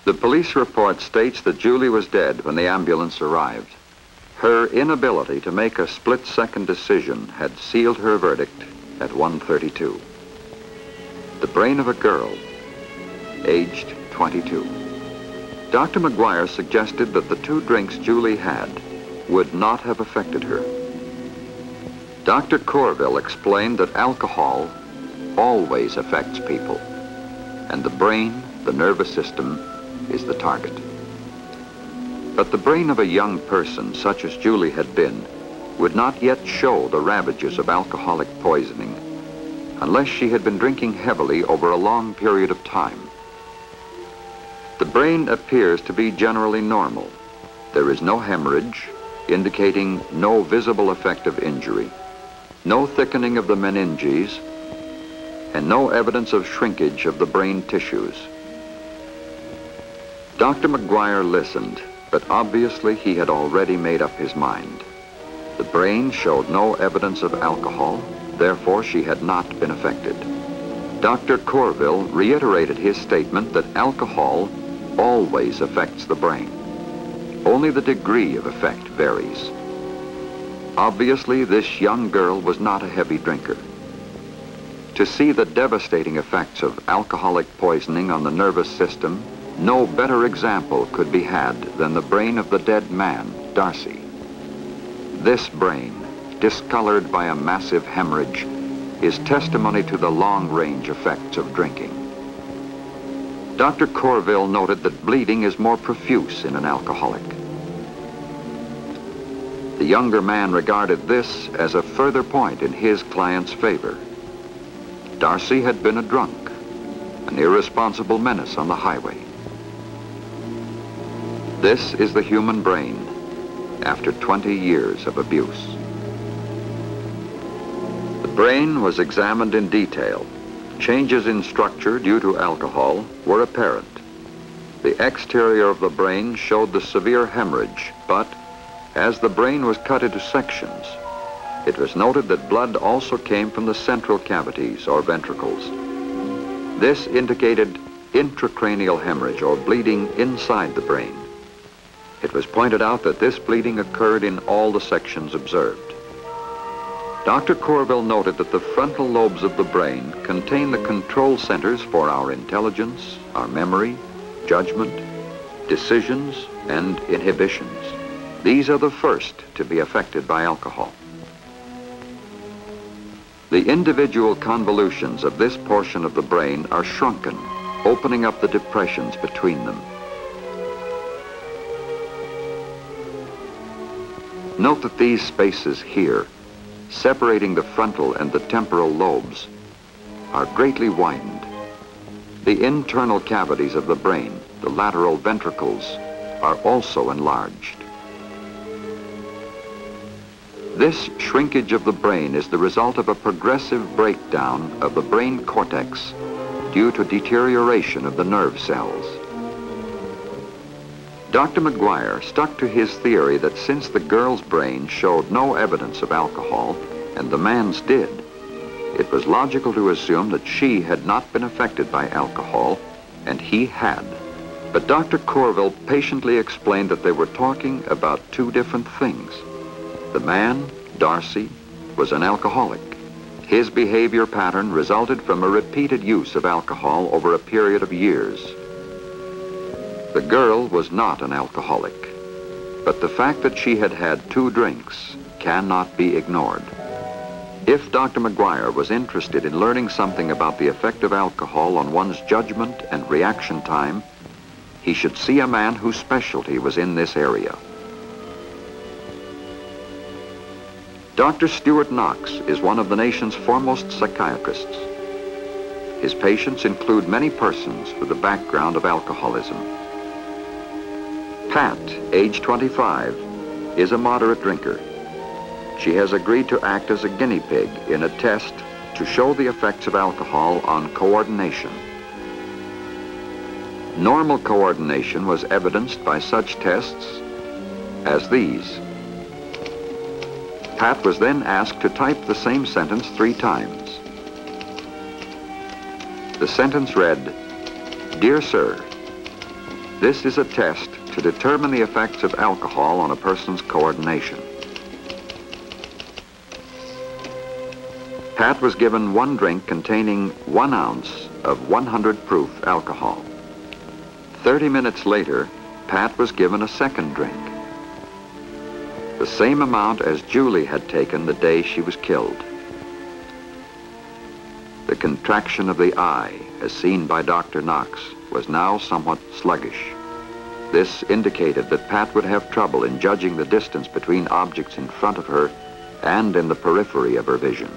The police report states that Julie was dead when the ambulance arrived. Her inability to make a split-second decision had sealed her verdict at 1:32. The brain of a girl, aged 22. Dr. McGuire suggested that the 2 drinks Julie had would not have affected her. Dr. Corville explained that alcohol always affects people, and the brain, the nervous system, is the target. But the brain of a young person, such as Julie had been, would not yet show the ravages of alcoholic poisoning unless she had been drinking heavily over a long period of time. The brain appears to be generally normal. There is no hemorrhage, indicating no visible effect of injury, no thickening of the meninges, and no evidence of shrinkage of the brain tissues. Dr. McGuire listened, but obviously he had already made up his mind. The brain showed no evidence of alcohol, therefore she had not been affected. Dr. Corville reiterated his statement that alcohol always affects the brain. Only the degree of effect varies. Obviously, this young girl was not a heavy drinker. To see the devastating effects of alcoholic poisoning on the nervous system, no better example could be had than the brain of the dead man, Darcy. This brain, discolored by a massive hemorrhage, is testimony to the long-range effects of drinking. Dr. Corville noted that bleeding is more profuse in an alcoholic. The younger man regarded this as a further point in his client's favor. Darcy had been a drunk, an irresponsible menace on the highway. This is the human brain after 20 years of abuse. The brain was examined in detail. Changes in structure due to alcohol were apparent. The exterior of the brain showed the severe hemorrhage, but as the brain was cut into sections, it was noted that blood also came from the central cavities or ventricles. This indicated intracranial hemorrhage or bleeding inside the brain. It was pointed out that this bleeding occurred in all the sections observed. Dr. Corville noted that the frontal lobes of the brain contain the control centers for our intelligence, our memory, judgment, decisions, and inhibitions. These are the first to be affected by alcohol. The individual convolutions of this portion of the brain are shrunken, opening up the depressions between them. Note that these spaces here, separating the frontal and the temporal lobes, are greatly widened. The internal cavities of the brain, the lateral ventricles, are also enlarged. This shrinkage of the brain is the result of a progressive breakdown of the brain cortex due to deterioration of the nerve cells. Dr. McGuire stuck to his theory that since the girl's brain showed no evidence of alcohol, and the man's did, it was logical to assume that she had not been affected by alcohol, and he had. But Dr. Corville patiently explained that they were talking about two different things. The man, Darcy, was an alcoholic. His behavior pattern resulted from a repeated use of alcohol over a period of years. The girl was not an alcoholic, but the fact that she had had 2 drinks cannot be ignored. If Dr. McGuire was interested in learning something about the effect of alcohol on one's judgment and reaction time, he should see a man whose specialty was in this area. Dr. Stuart Knox is one of the nation's foremost psychiatrists. His patients include many persons with a background of alcoholism. Pat, age 25, is a moderate drinker. She has agreed to act as a guinea pig in a test to show the effects of alcohol on coordination. Normal coordination was evidenced by such tests as these. Pat was then asked to type the same sentence 3 times. The sentence read, "Dear Sir, this is a test to determine the effects of alcohol on a person's coordination." Pat was given 1 drink containing 1 ounce of 100 proof alcohol. 30 minutes later, Pat was given a 2nd drink, the same amount as Julie had taken the day she was killed. The contraction of the eye, as seen by Dr. Knox, was now somewhat sluggish. This indicated that Pat would have trouble in judging the distance between objects in front of her and in the periphery of her vision.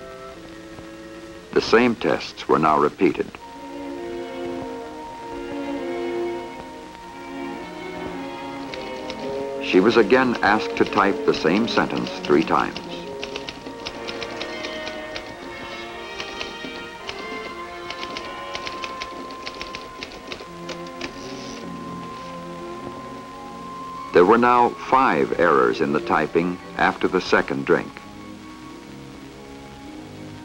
The same tests were now repeated. She was again asked to type the same sentence 3 times. There were now 5 errors in the typing after the 2nd drink.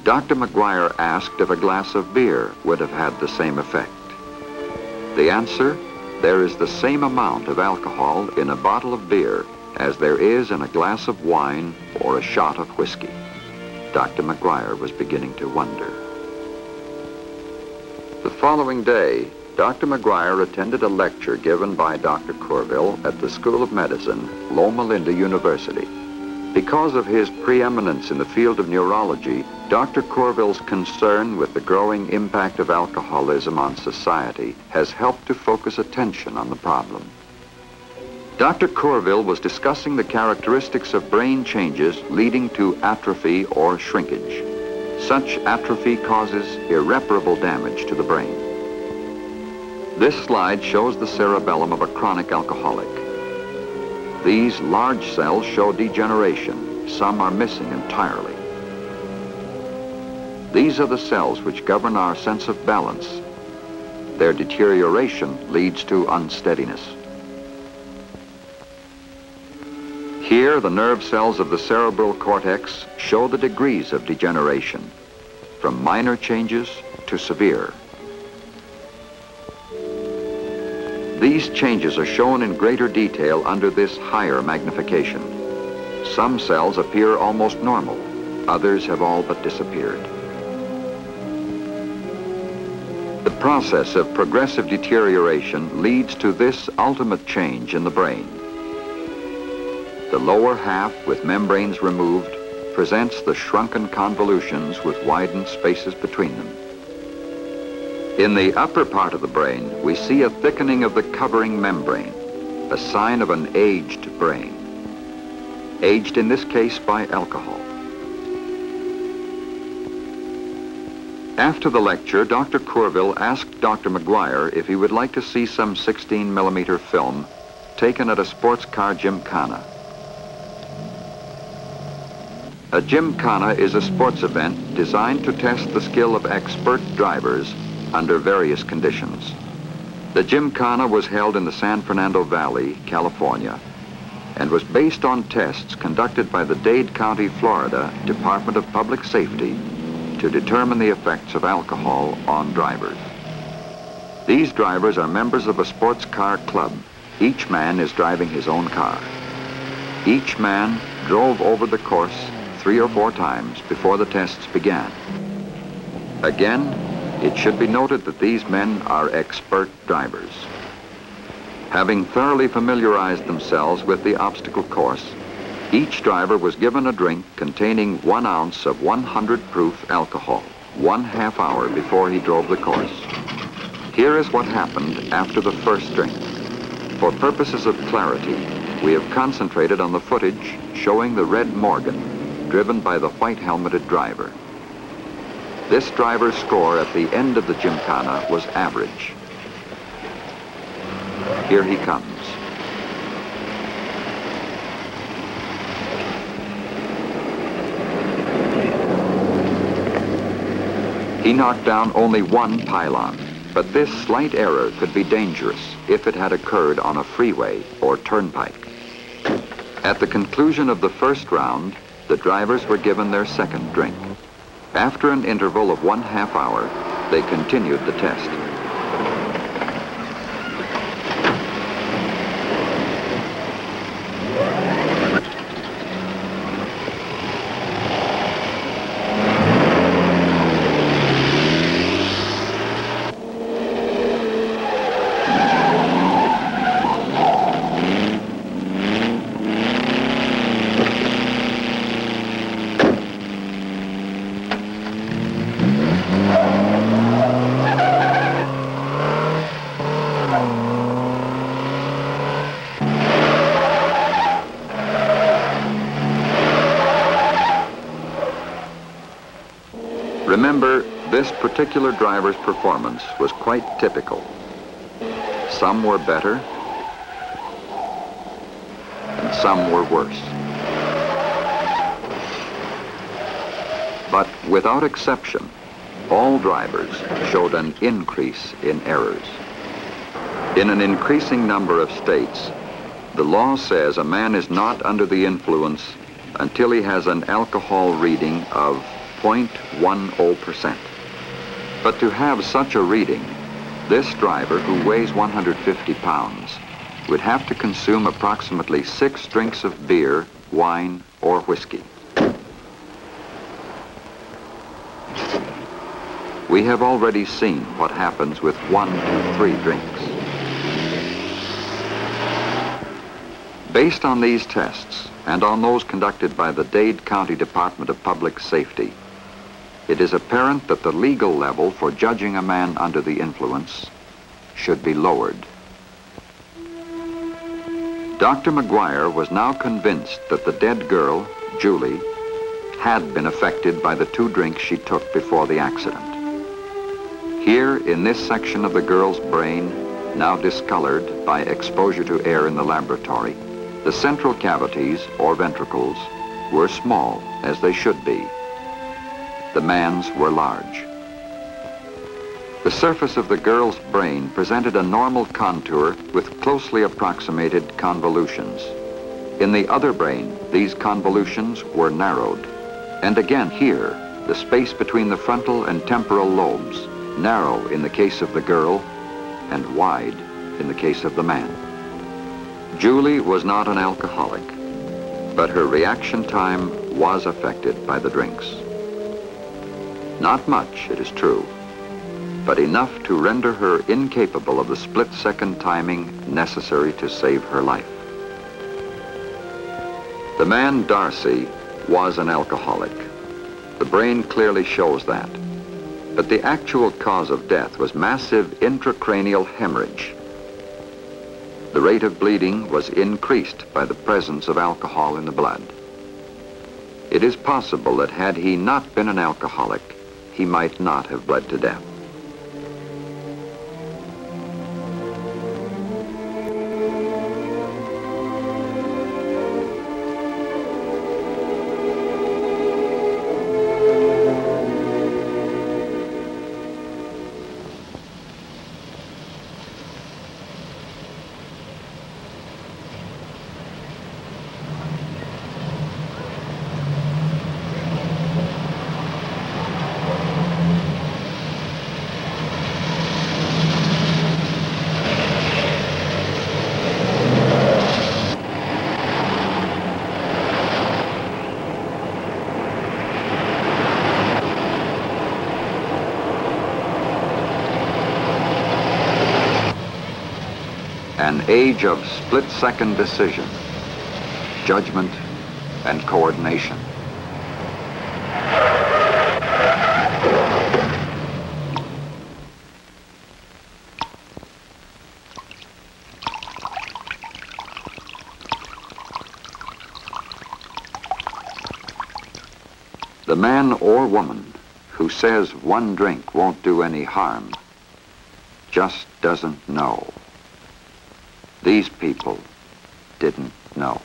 Dr. McGuire asked if a glass of beer would have had the same effect. The answer: there is the same amount of alcohol in a bottle of beer as there is in a glass of wine or a shot of whiskey. Dr. McGuire was beginning to wonder. The following day, Dr. McGuire attended a lecture given by Dr. Corville at the School of Medicine, Loma Linda University. Because of his preeminence in the field of neurology, Dr. Corville's concern with the growing impact of alcoholism on society has helped to focus attention on the problem. Dr. Corville was discussing the characteristics of brain changes leading to atrophy or shrinkage. Such atrophy causes irreparable damage to the brain. This slide shows the cerebellum of a chronic alcoholic. These large cells show degeneration. Some are missing entirely. These are the cells which govern our sense of balance. Their deterioration leads to unsteadiness. Here, the nerve cells of the cerebral cortex show the degrees of degeneration, from minor changes to severe. These changes are shown in greater detail under this higher magnification. Some cells appear almost normal. Others have all but disappeared. The process of progressive deterioration leads to this ultimate change in the brain. The lower half, with membranes removed, presents the shrunken convolutions with widened spaces between them. In the upper part of the brain, we see a thickening of the covering membrane, a sign of an aged brain. Aged in this case by alcohol. After the lecture, Dr. Courville asked Dr. McGuire if he would like to see some 16mm film taken at a sports car gymkhana. A gymkhana is a sports event designed to test the skill of expert drivers under various conditions. The gymkhana was held in the San Fernando Valley, California, and was based on tests conducted by the Dade County, Florida Department of Public Safety to determine the effects of alcohol on drivers. These drivers are members of a sports car club. Each man is driving his own car. Each man drove over the course 3 or 4 times before the tests began. Again, it should be noted that these men are expert drivers. Having thoroughly familiarized themselves with the obstacle course, each driver was given a drink containing 1 ounce of 100 proof alcohol, 1/2 hour before he drove the course. Here is what happened after the first drink. For purposes of clarity, we have concentrated on the footage showing the red Morgan driven by the white helmeted driver. This driver's score at the end of the gymkhana was average. Here he comes. He knocked down only 1 pylon, but this slight error could be dangerous if it had occurred on a freeway or turnpike. At the conclusion of the first round, the drivers were given their second drink. After an interval of 1/2 hour, they continued the test. Remember, this particular driver's performance was quite typical. Some were better, and some were worse. But without exception, all drivers showed an increase in errors. In an increasing number of states, the law says a man is not under the influence until he has an alcohol reading of 0.10%. But to have such a reading, this driver, who weighs 150 pounds, would have to consume approximately 6 drinks of beer, wine, or whiskey. We have already seen what happens with 1 to 3 drinks. Based on these tests, and on those conducted by the Dade County Department of Public Safety, it is apparent that the legal level for judging a man under the influence should be lowered. Dr. McGuire was now convinced that the dead girl, Julie, had been affected by the 2 drinks she took before the accident. Here, in this section of the girl's brain, now discolored by exposure to air in the laboratory, the central cavities, or ventricles, were small, as they should be. The man's were large. The surface of the girl's brain presented a normal contour with closely approximated convolutions. In the other brain, these convolutions were narrowed. And again here, the space between the frontal and temporal lobes, narrow in the case of the girl and wide in the case of the man. Julie was not an alcoholic, but her reaction time was affected by the drinks. Not much, it is true, but enough to render her incapable of the split-second timing necessary to save her life. The man, Darcy, was an alcoholic. The brain clearly shows that. But the actual cause of death was massive intracranial hemorrhage. The rate of bleeding was increased by the presence of alcohol in the blood. It is possible that had he not been an alcoholic, he might not have bled to death. An age of split-second decision, judgment, and coordination. The man or woman who says one drink won't do any harm just doesn't know. These people didn't know.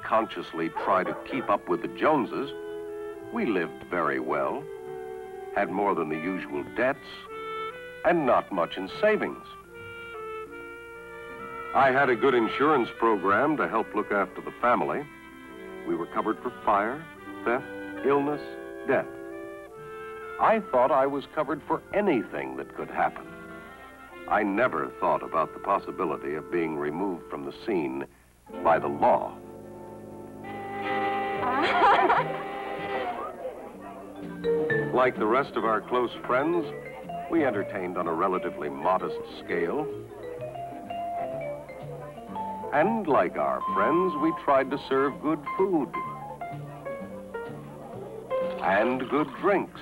Consciously try to keep up with the Joneses, we lived very well, had more than the usual debts, and not much in savings. I had a good insurance program to help look after the family. We were covered for fire, theft, illness, death. I thought I was covered for anything that could happen. I never thought about the possibility of being removed from the scene by the law. Like the rest of our close friends, we entertained on a relatively modest scale. And like our friends, we tried to serve good food and good drinks.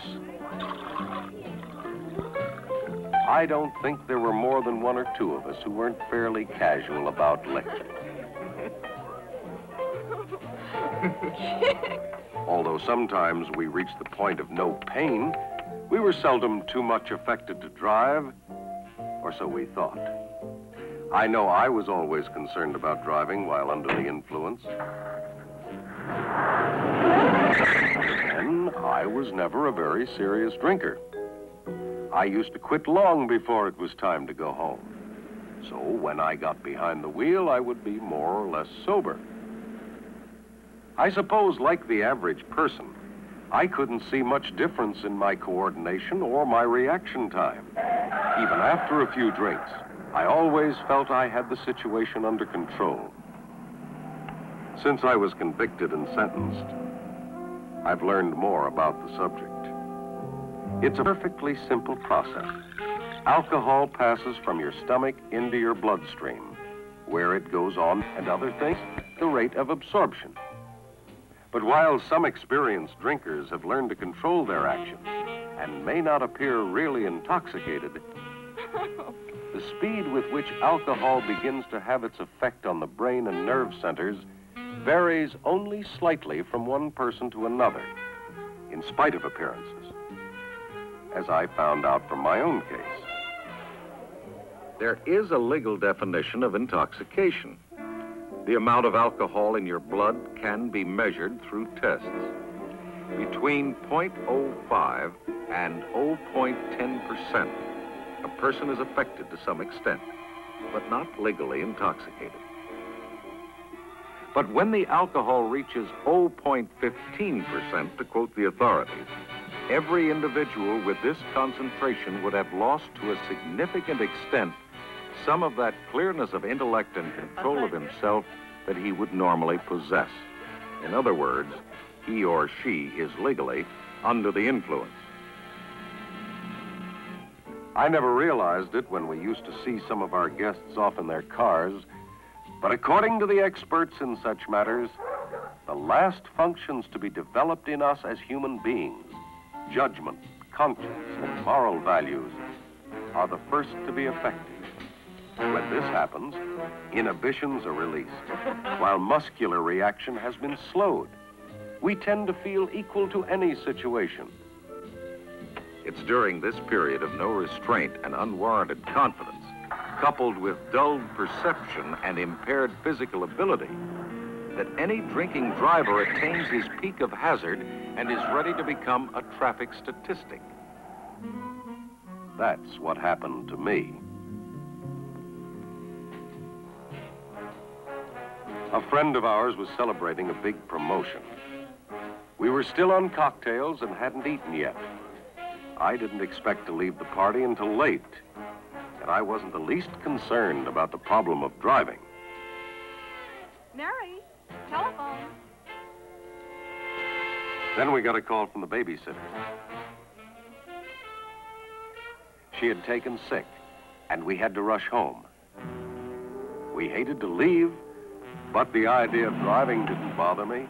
I don't think there were more than one or two of us who weren't fairly casual about liquor. Although sometimes we reached the point of no pain, we were seldom too much affected to drive, or so we thought. I know I was always concerned about driving while under the influence. And I was never a very serious drinker. I used to quit long before it was time to go home. So when I got behind the wheel, I would be more or less sober. I suppose, like the average person, I couldn't see much difference in my coordination or my reaction time. Even after a few drinks, I always felt I had the situation under control. Since I was convicted and sentenced, I've learned more about the subject. It's a perfectly simple process. Alcohol passes from your stomach into your bloodstream. Where it goes on and other things, the rate of absorption. But while some experienced drinkers have learned to control their actions and may not appear really intoxicated, the speed with which alcohol begins to have its effect on the brain and nerve centers varies only slightly from one person to another, in spite of appearances, as I found out from my own case. There is a legal definition of intoxication. The amount of alcohol in your blood can be measured through tests. Between 0.05 and 0.10%, a person is affected to some extent, but not legally intoxicated. But when the alcohol reaches 0.15%, to quote the authorities, every individual with this concentration would have lost to a significant extent some of that clearness of intellect and control of himself that he would normally possess. In other words, he or she is legally under the influence. I never realized it when we used to see some of our guests off in their cars, but according to the experts in such matters, the last functions to be developed in us as human beings, judgment, conscience, and moral values, are the first to be affected. When this happens, inhibitions are released, while muscular reaction has been slowed. We tend to feel equal to any situation. It's during this period of no restraint and unwarranted confidence, coupled with dulled perception and impaired physical ability, that any drinking driver attains his peak of hazard and is ready to become a traffic statistic. That's what happened to me. A friend of ours was celebrating a big promotion. We were still on cocktails and hadn't eaten yet. I didn't expect to leave the party until late, and I wasn't the least concerned about the problem of driving. Mary, telephone. Then we got a call from the babysitter. She had taken sick, and we had to rush home. We hated to leave, but the idea of driving didn't bother me.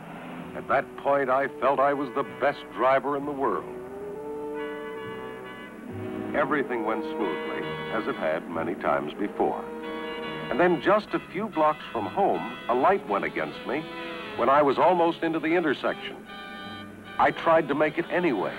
At that point, I felt I was the best driver in the world. Everything went smoothly, as it had many times before. And then just a few blocks from home, a light went against me when I was almost into the intersection. I tried to make it anyway.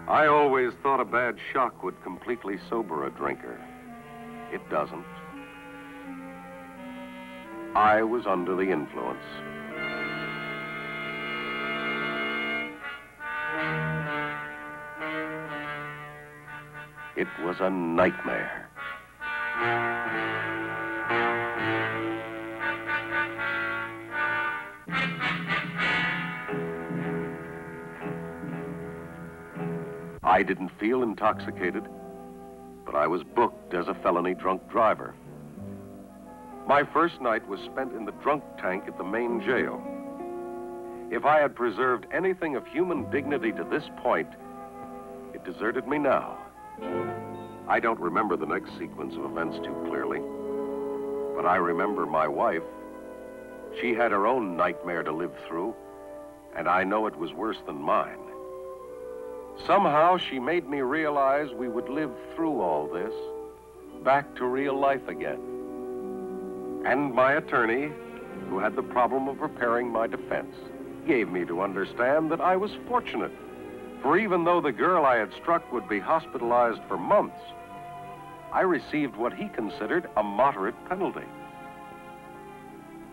I always thought a bad shock would completely sober a drinker. It doesn't. I was under the influence. It was a nightmare. I didn't feel intoxicated, but I was booked as a felony drunk driver. My first night was spent in the drunk tank at the main jail. If I had preserved anything of human dignity to this point, it deserted me now. I don't remember the next sequence of events too clearly, but I remember my wife. She had her own nightmare to live through, and I know it was worse than mine. Somehow she made me realize we would live through all this, back to real life again. And my attorney, who had the problem of preparing my defense, gave me to understand that I was fortunate, for even though the girl I had struck would be hospitalized for months, I received what he considered a moderate penalty.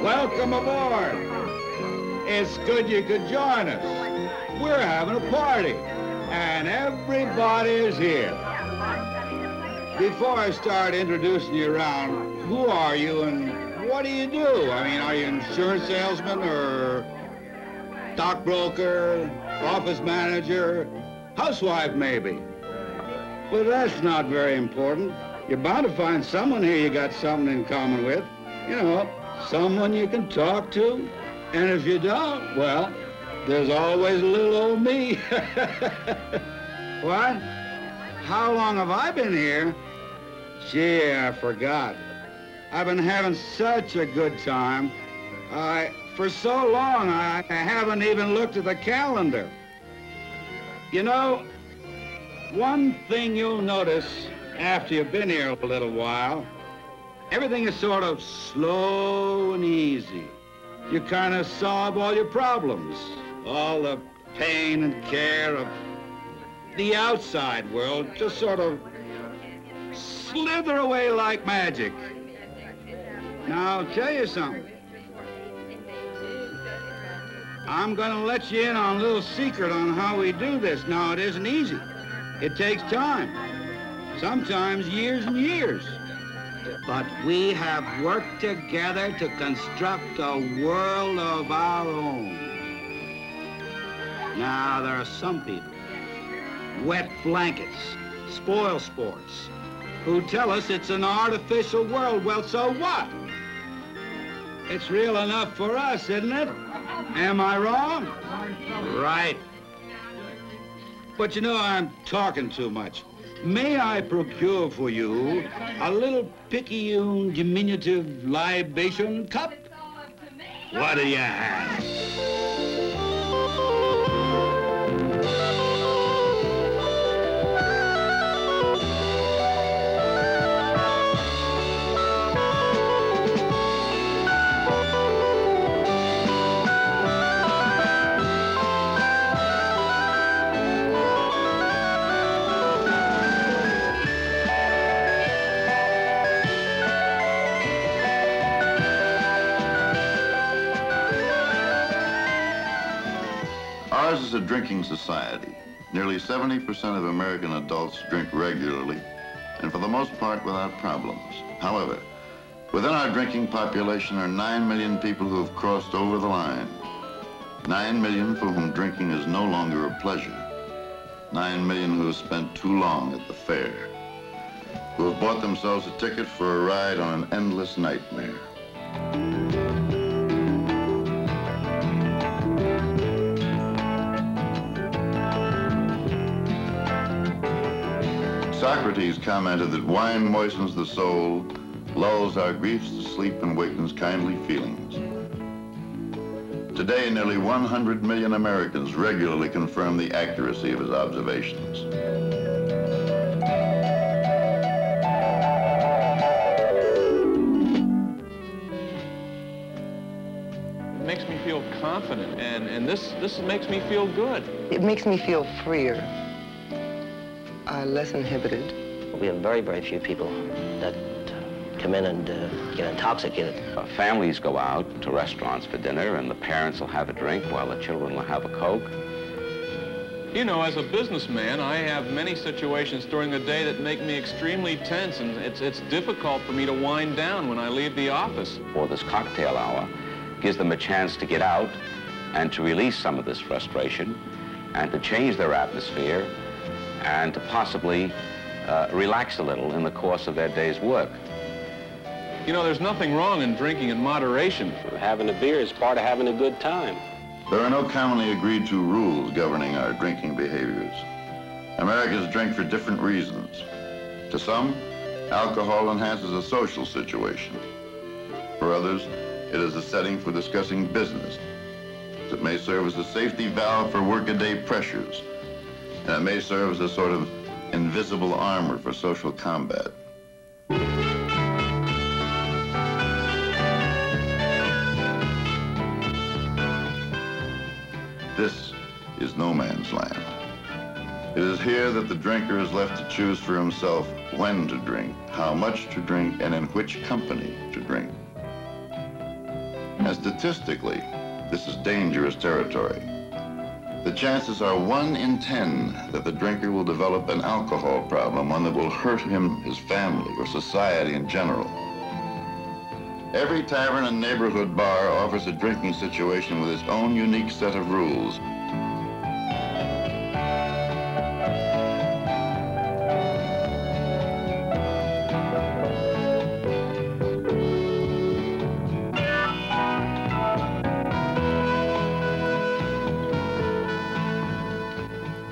Welcome aboard. It's good you could join us. We're having a party, and everybody is here. Before I start introducing you around, who are you and what do you do? I mean, are you an insurance salesman or stockbroker, office manager, housewife maybe? Well, that's not very important. You're bound to find someone here you got something in common with. You know, someone you can talk to. And if you don't, well, there's always a little old me. What? How long have I been here? Gee, I forgot. I've been having such a good time. For so long, I haven't even looked at the calendar. You know, one thing you'll notice after you've been here a little while, everything is sort of slow and easy. You kind of solve all your problems, all the pain and care of the outside world just sort of slither away like magic. Now, I'll tell you something. I'm gonna let you in on a little secret on how we do this. Now, it isn't easy. It takes time. Sometimes years and years. But we have worked together to construct a world of our own. Now, there are some people, wet blankets, spoil sports, who tell us it's an artificial world. Well, so what? It's real enough for us, isn't it? Am I wrong? Right. But you know, I'm talking too much. May I procure for you a little picayune diminutive libation cup? What do you have? Ours is a drinking society. Nearly 70% of American adults drink regularly, and for the most part without problems. However, within our drinking population are 9 million people who have crossed over the line. 9 million for whom drinking is no longer a pleasure. 9 million who have spent too long at the fair. Who have bought themselves a ticket for a ride on an endless nightmare. Socrates commented that wine moistens the soul, lulls our griefs to sleep, and wakens kindly feelings. Today, nearly 100 million Americans regularly confirm the accuracy of his observations. It makes me feel confident, and this makes me feel good. It makes me feel freer. Less inhibited. We have very, very few people that come in and get intoxicated. Families go out to restaurants for dinner, and the parents will have a drink while the children will have a Coke. You know, as a businessman, I have many situations during the day that make me extremely tense, and it's difficult for me to wind down when I leave the office. For this cocktail hour, gives them a chance to get out and to release some of this frustration and to change their atmosphere and to possibly relax a little in the course of their day's work. You know, there's nothing wrong in drinking in moderation. Having a beer is part of having a good time. There are no commonly agreed to rules governing our drinking behaviors. Americans drink for different reasons. To some, alcohol enhances a social situation. For others, it is a setting for discussing business. It may serve as a safety valve for workaday pressures, and it may serve as a sort of invisible armor for social combat. This is no man's land. It is here that the drinker is left to choose for himself when to drink, how much to drink, and in which company to drink. And statistically, this is dangerous territory. The chances are 1 in 10 that the drinker will develop an alcohol problem, one that will hurt him, his family, or society in general. Every tavern and neighborhood bar offers a drinking situation with its own unique set of rules.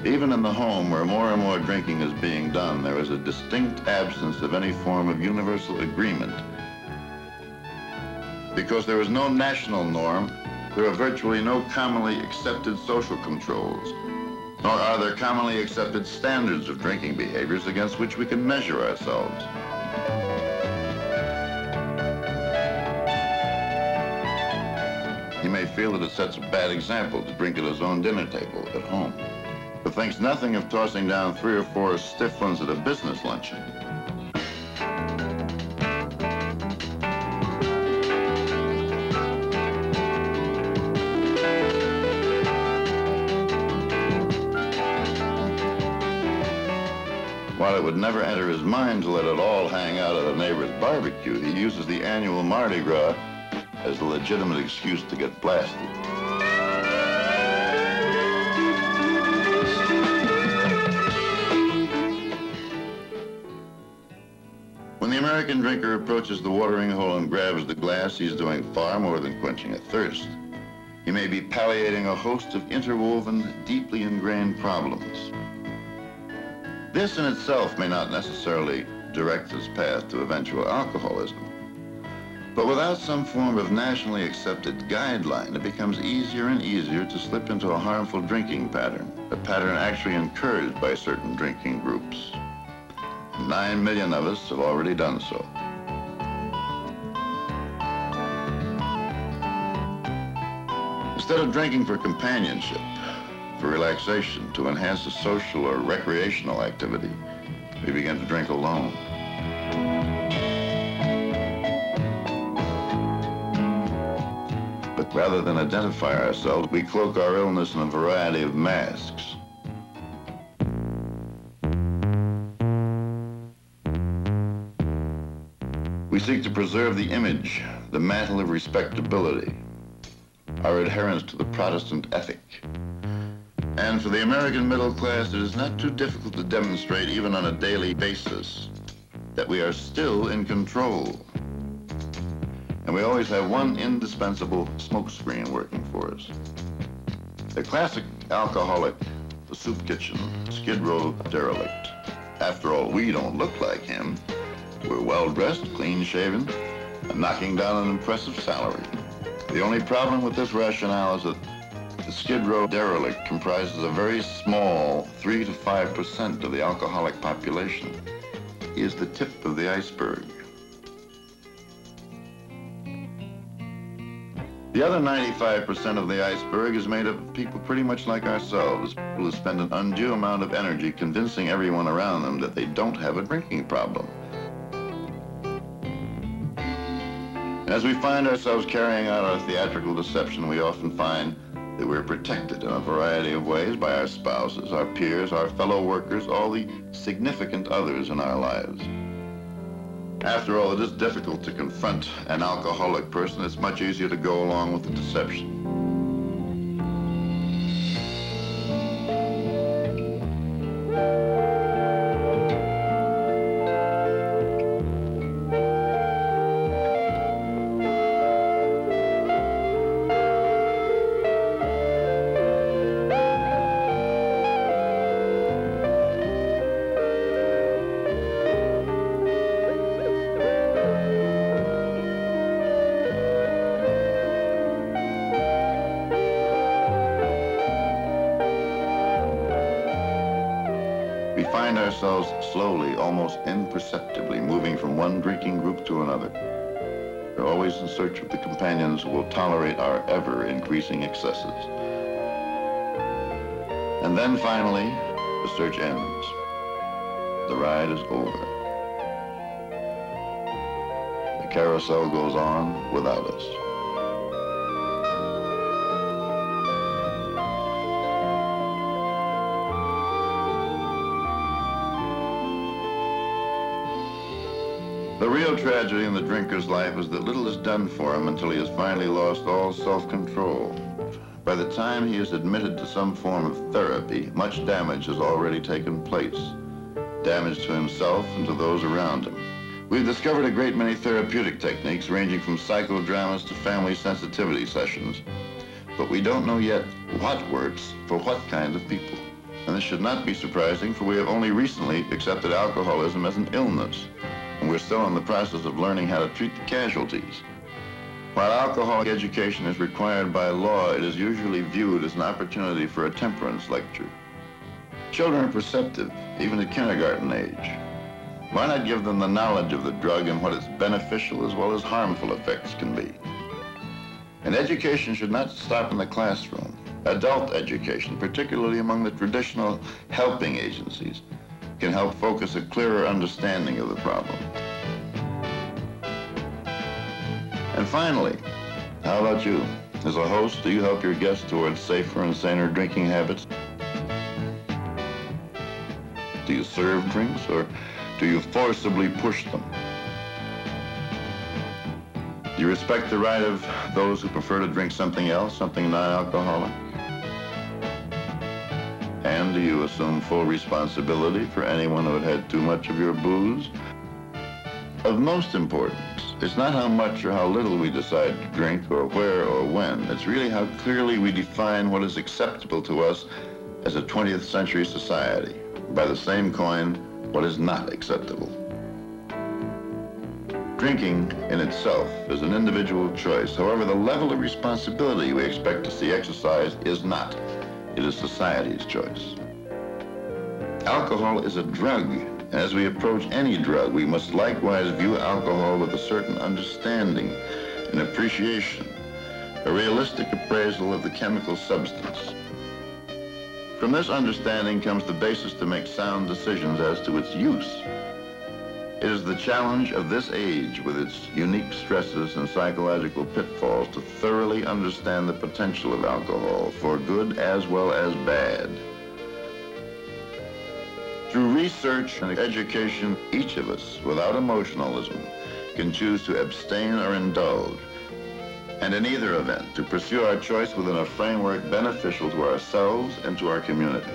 Even in the home, where more and more drinking is being done, there is a distinct absence of any form of universal agreement. Because there is no national norm, there are virtually no commonly accepted social controls, nor are there commonly accepted standards of drinking behaviors against which we can measure ourselves. He may feel that it sets a bad example to drink at his own dinner table at home, but thinks nothing of tossing down 3 or 4 stiff ones at a business luncheon. While it would never enter his mind to let it all hang out at a neighbor's barbecue, he uses the annual Mardi Gras as a legitimate excuse to get blasted. When the American drinker approaches the watering hole and grabs the glass, he's doing far more than quenching a thirst. He may be palliating a host of interwoven, deeply ingrained problems. This in itself may not necessarily direct his path to eventual alcoholism. But without some form of nationally accepted guideline, it becomes easier and easier to slip into a harmful drinking pattern, a pattern actually encouraged by certain drinking groups. 9 million of us have already done so. Instead of drinking for companionship, for relaxation, to enhance a social or recreational activity, we begin to drink alone. But rather than identify ourselves, we cloak our illness in a variety of masks. We seek to preserve the image, the mantle of respectability, our adherence to the Protestant ethic. And for the American middle class, it is not too difficult to demonstrate, even on a daily basis, that we are still in control. And we always have one indispensable smokescreen working for us. The classic alcoholic, the soup kitchen, Skid Row derelict. After all, we don't look like him. We're well-dressed, clean-shaven, and knocking down an impressive salary. The only problem with this rationale is that the Skid Row derelict comprises a very small 3 to 5% of the alcoholic population. He is the tip of the iceberg. The other 95% of the iceberg is made up of people pretty much like ourselves, people who spend an undue amount of energy convincing everyone around them that they don't have a drinking problem. As we find ourselves carrying out our theatrical deception, we often find that we're protected in a variety of ways by our spouses, our peers, our fellow workers, all the significant others in our lives. After all, it is difficult to confront an alcoholic person. It's much easier to go along with the deception. Find ourselves slowly, almost imperceptibly, moving from one drinking group to another. We're always in search of the companions who will tolerate our ever-increasing excesses. And then finally, the search ends. The ride is over. The carousel goes on without us. The real tragedy in the drinker's life is that little is done for him until he has finally lost all self-control. By the time he is admitted to some form of therapy, much damage has already taken place. Damage to himself and to those around him. We've discovered a great many therapeutic techniques ranging from psychodramas to family sensitivity sessions. But we don't know yet what works for what kind of people. And this should not be surprising, for we have only recently accepted alcoholism as an illness. And we're still in the process of learning how to treat the casualties. While alcoholic education is required by law, it is usually viewed as an opportunity for a temperance lecture. Children are perceptive, even at kindergarten age. Why not give them the knowledge of the drug and what its beneficial as well as harmful effects can be? And education should not stop in the classroom. Adult education, particularly among the traditional helping agencies, can help focus a clearer understanding of the problem. And finally, how about you? As a host, do you help your guests towards safer and saner drinking habits? Do you serve drinks, or do you forcibly push them? Do you respect the right of those who prefer to drink something else, something non-alcoholic? And do you assume full responsibility for anyone who had had too much of your booze? Of most importance, it's not how much or how little we decide to drink or where or when. It's really how clearly we define what is acceptable to us as a 20th century society. By the same coin, what is not acceptable. Drinking in itself is an individual choice. However, the level of responsibility we expect to see exercised is not. It is society's choice. Alcohol is a drug. As we approach any drug, we must likewise view alcohol with a certain understanding and appreciation, a realistic appraisal of the chemical substance. From this understanding comes the basis to make sound decisions as to its use. It is the challenge of this age, with its unique stresses and psychological pitfalls, to thoroughly understand the potential of alcohol, for good as well as bad. Through research and education, each of us, without emotionalism, can choose to abstain or indulge, and in either event, to pursue our choice within a framework beneficial to ourselves and to our community.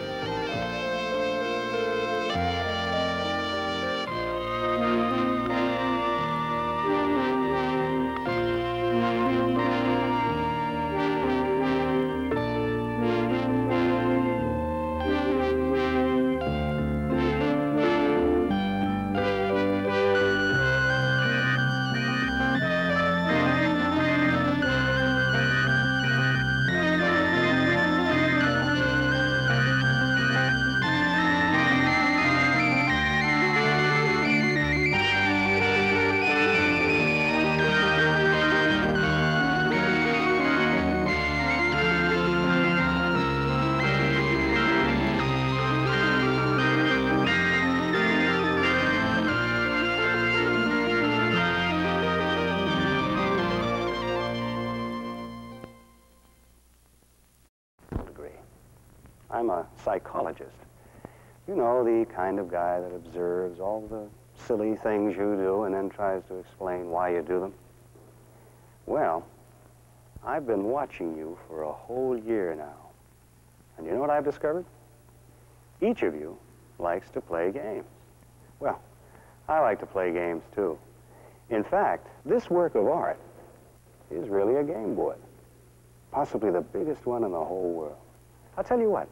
I'm a psychologist. You know, the kind of guy that observes all the silly things you do and then tries to explain why you do them? Well, I've been watching you for a whole year now. And you know what I've discovered? Each of you likes to play games. Well, I like to play games too. In fact, this work of art is really a game board. Possibly the biggest one in the whole world. I'll tell you what,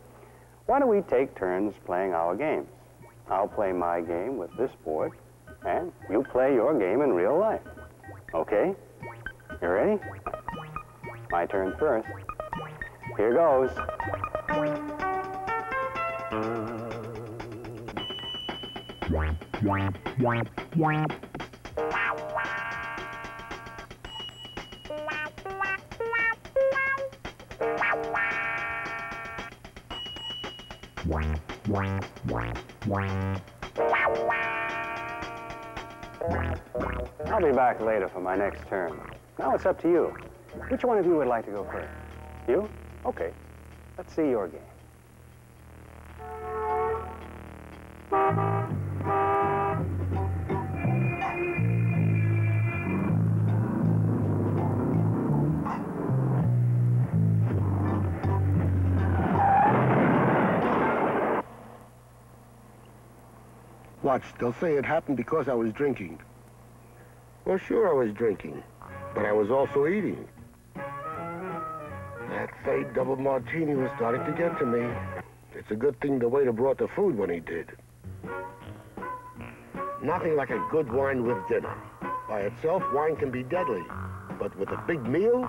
why don't we take turns playing our games? I'll play my game with this board, and you play your game in real life. Okay? You ready? My turn first. Here goes. I'll be back later for my next turn. Now it's up to you. Which one of you would like to go first? You? Okay. Let's see your game. Watch, they'll say it happened because I was drinking. Well, sure I was drinking, but I was also eating. That fake double martini was starting to get to me. It's a good thing the waiter brought the food when he did. Nothing like a good wine with dinner. By itself, wine can be deadly, but with a big meal,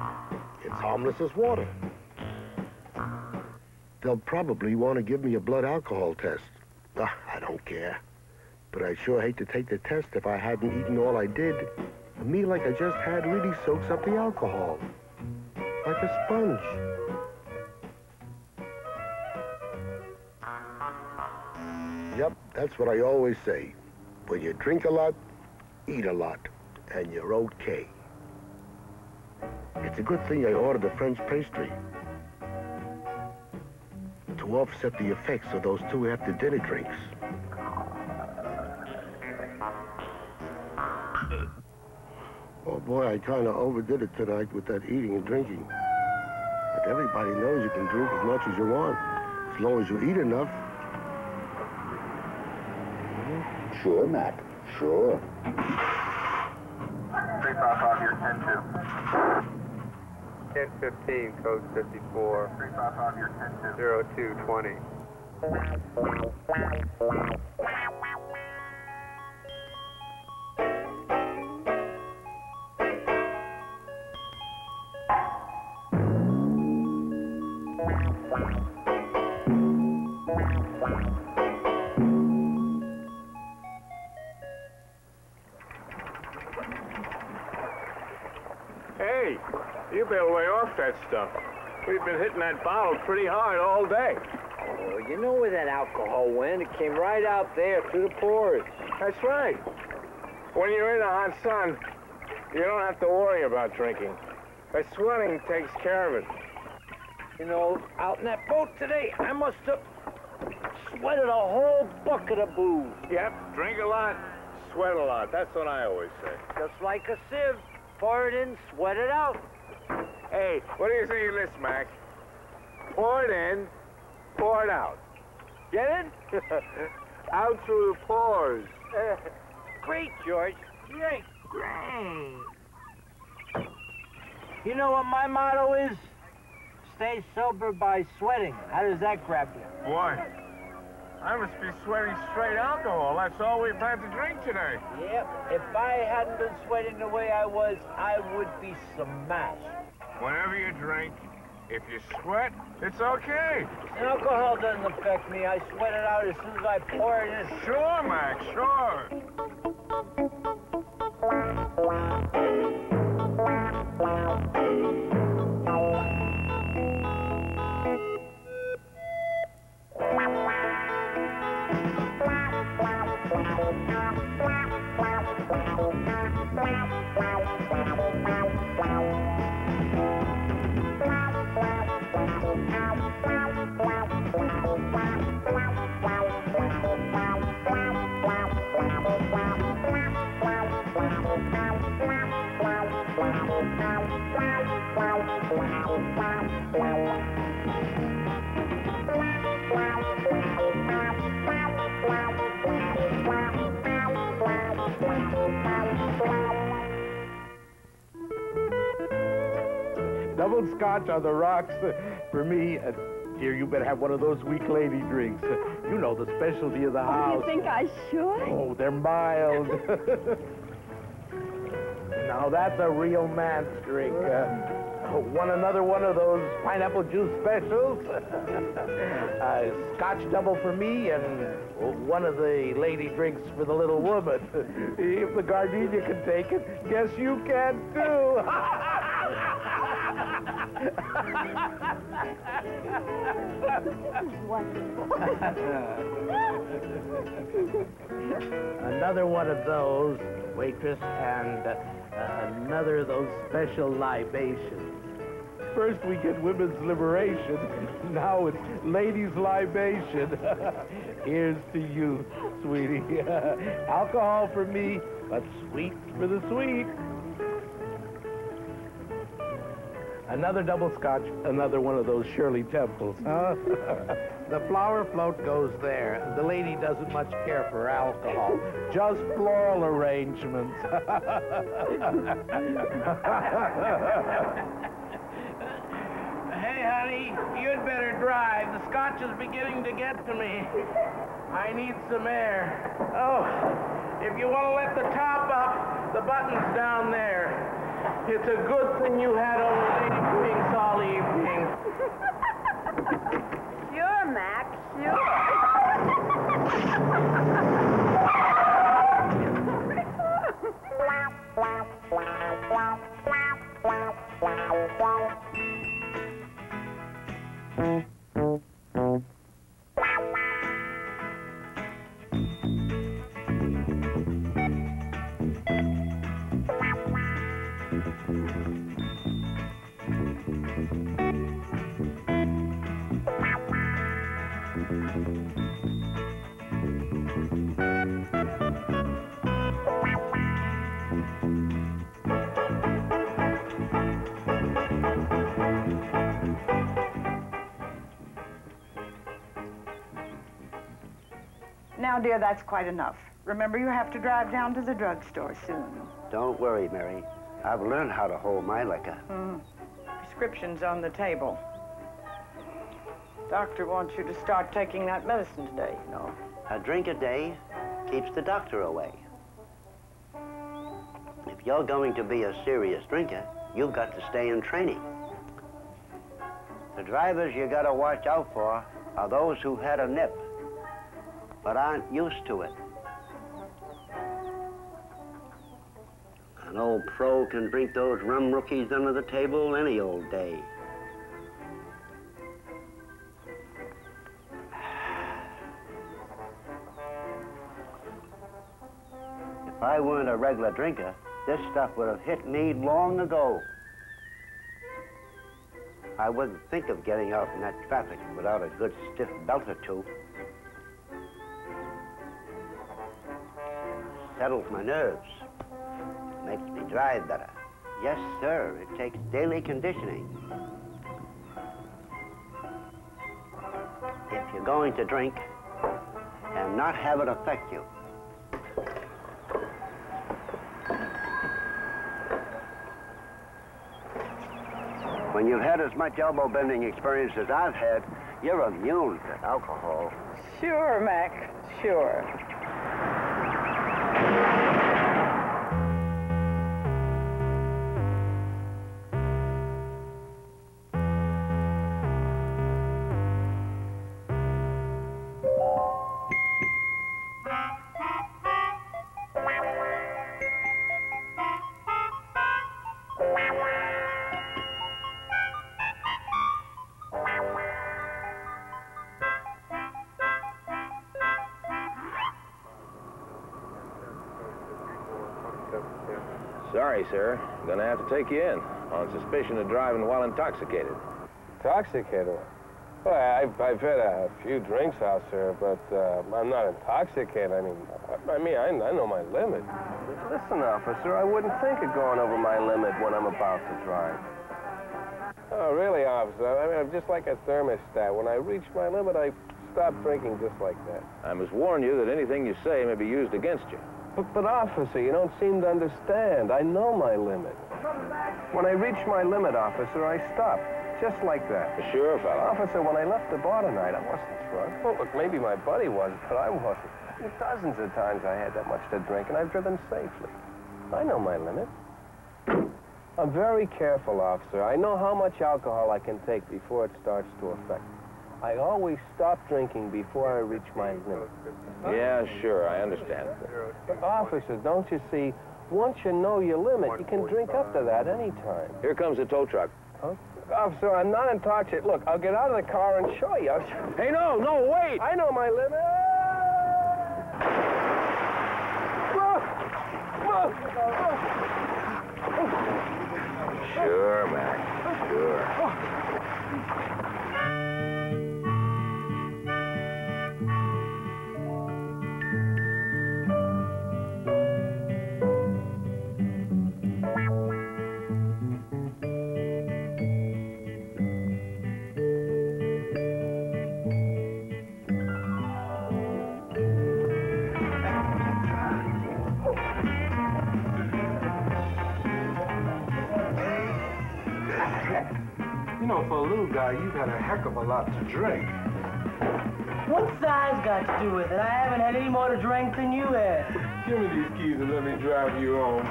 it's harmless as water. They'll probably want to give me a blood alcohol test. I don't care. But I'd sure hate to take the test if I hadn't eaten all I did. A meal like I just had really soaks up the alcohol. Like a sponge. Yep, that's what I always say. When you drink a lot, eat a lot, and you're okay. It's a good thing I ordered the French pastry to offset the effects of those 2 after-dinner drinks. Oh boy, I kind of overdid it tonight with that eating and drinking. But everybody knows you can drink as much as you want, as long as you eat enough. Sure, Mac. Sure. 355, you're 10-2. 1015, code 54. 355, you're 10-2. 0220. Hey, you better lay off that stuff. We've been hitting that bottle pretty hard all day. Oh, you know where that alcohol went? It came right out there through the pores. That's right. When you're in the hot sun, you don't have to worry about drinking. The sweating takes care of it. You know, out in that boat today, I must have sweated a whole bucket of booze. Yep, drink a lot, sweat a lot. That's what I always say. Just like a sieve. Pour it in, sweat it out. Hey, what do you think of this, Mac? Pour it in, pour it out. Get it? Out through the pores. Great, George. Great. Great. You know what my motto is? Stay sober by sweating. How does that grab you? Boy, I must be sweating straight alcohol. That's all we've had to drink today. Yep. If I hadn't been sweating the way I was, I would be smashed. Whenever you drink, if you sweat, it's okay. Alcohol doesn't affect me. I sweat it out as soon as I pour it in. Sure, Mac, sure. Double scotch on the rocks for me. Dear, you better have one of those weak lady drinks. You know the specialty of the house. You think I should? Oh, they're mild. Now that's a real man's drink. Another one of those pineapple juice specials. Scotch double for me and one of the lady drinks for the little woman. If the gardenia can take it, guess you can too. Another one of those, waitress, and another of those special libations. First we get women's liberation, now it's ladies' libation. Here's to you, sweetie. Alcohol for me, but sweet for the sweet. Another double scotch, another one of those Shirley Temples, huh? The flower float goes there. The lady doesn't much care for alcohol, just floral arrangements. Hey, honey, you'd better drive. The scotch is beginning to get to me. I need some air. Oh, if you want to let the top up, the button's down there. It's a good thing you had old lady drinks all evening. Sure, Mac, Now, dear, that's quite enough. Remember, you have to drive down to the drugstore soon. Don't worry, Mary. I've learned how to hold my liquor. Prescription's on the table. Doctor wants you to start taking that medicine today, you know. A drink a day keeps the doctor away. If you're going to be a serious drinker, you've got to stay in training. The drivers you got to watch out for are those who had a nip, but aren't used to it. An old pro can drink those rum rookies under the table any old day. If I weren't a regular drinker, this stuff would have hit me long ago. I wouldn't think of getting out in that traffic without a good stiff belt or two. Settles my nerves. Makes me drive better. Yes, sir, it takes daily conditioning. If you're going to drink, and not have it affect you. When you've had as much elbow-bending experience as I've had, you're immune to alcohol. Sure, Mac, sure. Sorry, sir. I'm gonna have to take you in on suspicion of driving while intoxicated. Intoxicated? Well, I've had a few drinks out, sir, but I'm not intoxicated. I know my limit. Listen, officer, I wouldn't think of going over my limit when I'm about to drive. Oh, really, officer? I mean, I'm just like a thermostat. When I reach my limit, I stop drinking just like that. I must warn you that anything you say may be used against you. But officer, you don't seem to understand. I know my limit. When I reach my limit, officer, I stop. Just like that. Sure, fella. Officer, when I left the bar tonight, I wasn't drunk. Well, look, maybe my buddy was, but I wasn't. Dozens of times I had that much to drink, and I've driven safely. I know my limit. I'm very careful, officer. I know how much alcohol I can take before it starts to affect me. I always stop drinking before I reach my limit. Yeah, sure, I understand. But officer, don't you see, once you know your limit, you can drink up to that any time. Here comes the tow truck. Huh? Officer, I'm not intoxicated. Look, I'll get out of the car and show you. Hey, no, wait! I know my limit. Sure, Mac, sure. You know, for a little guy, you've had a heck of a lot to drink. What's size got to do with it? I haven't had any more to drink than you had. Give me these keys and let me drive you home.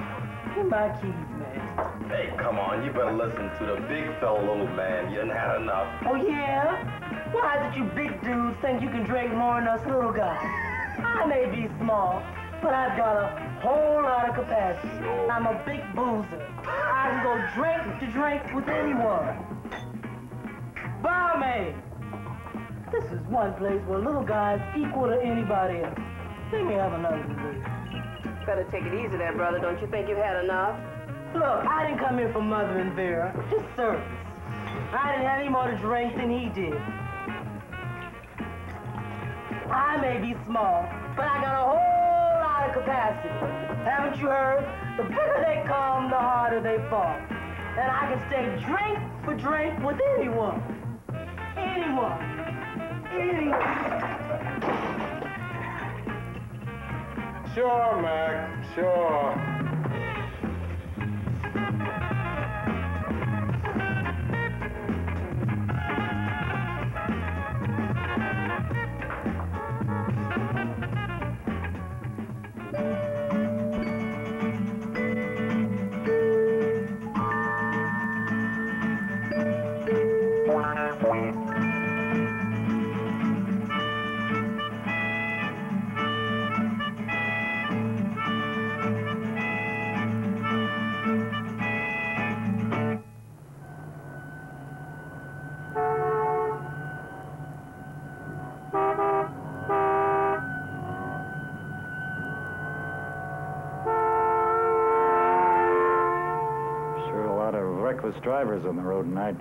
Give my keys, man. Hey, come on, you better listen to the big fella, old man. You done had enough. Oh, yeah? Why is it you big dudes think you can drink more than us little guys? I may be small, but I've got a whole lot of capacity. Sure. I'm a big boozer. I can go drink to drink with anyone. Barmaid! This is one place where little guys equal to anybody else. Let me have another drink. Better take it easy there, brother. Don't you think you've had enough? Look, I didn't come here for Mother and Vera. Just service. I didn't have any more to drink than he did. I may be small, but I got a whole lot of capacity. Haven't you heard? The bigger they come, the harder they fall. And I can stay drink for drink with anyone. Anyone. Sure, Mac, sure. Reckless drivers on the road tonight.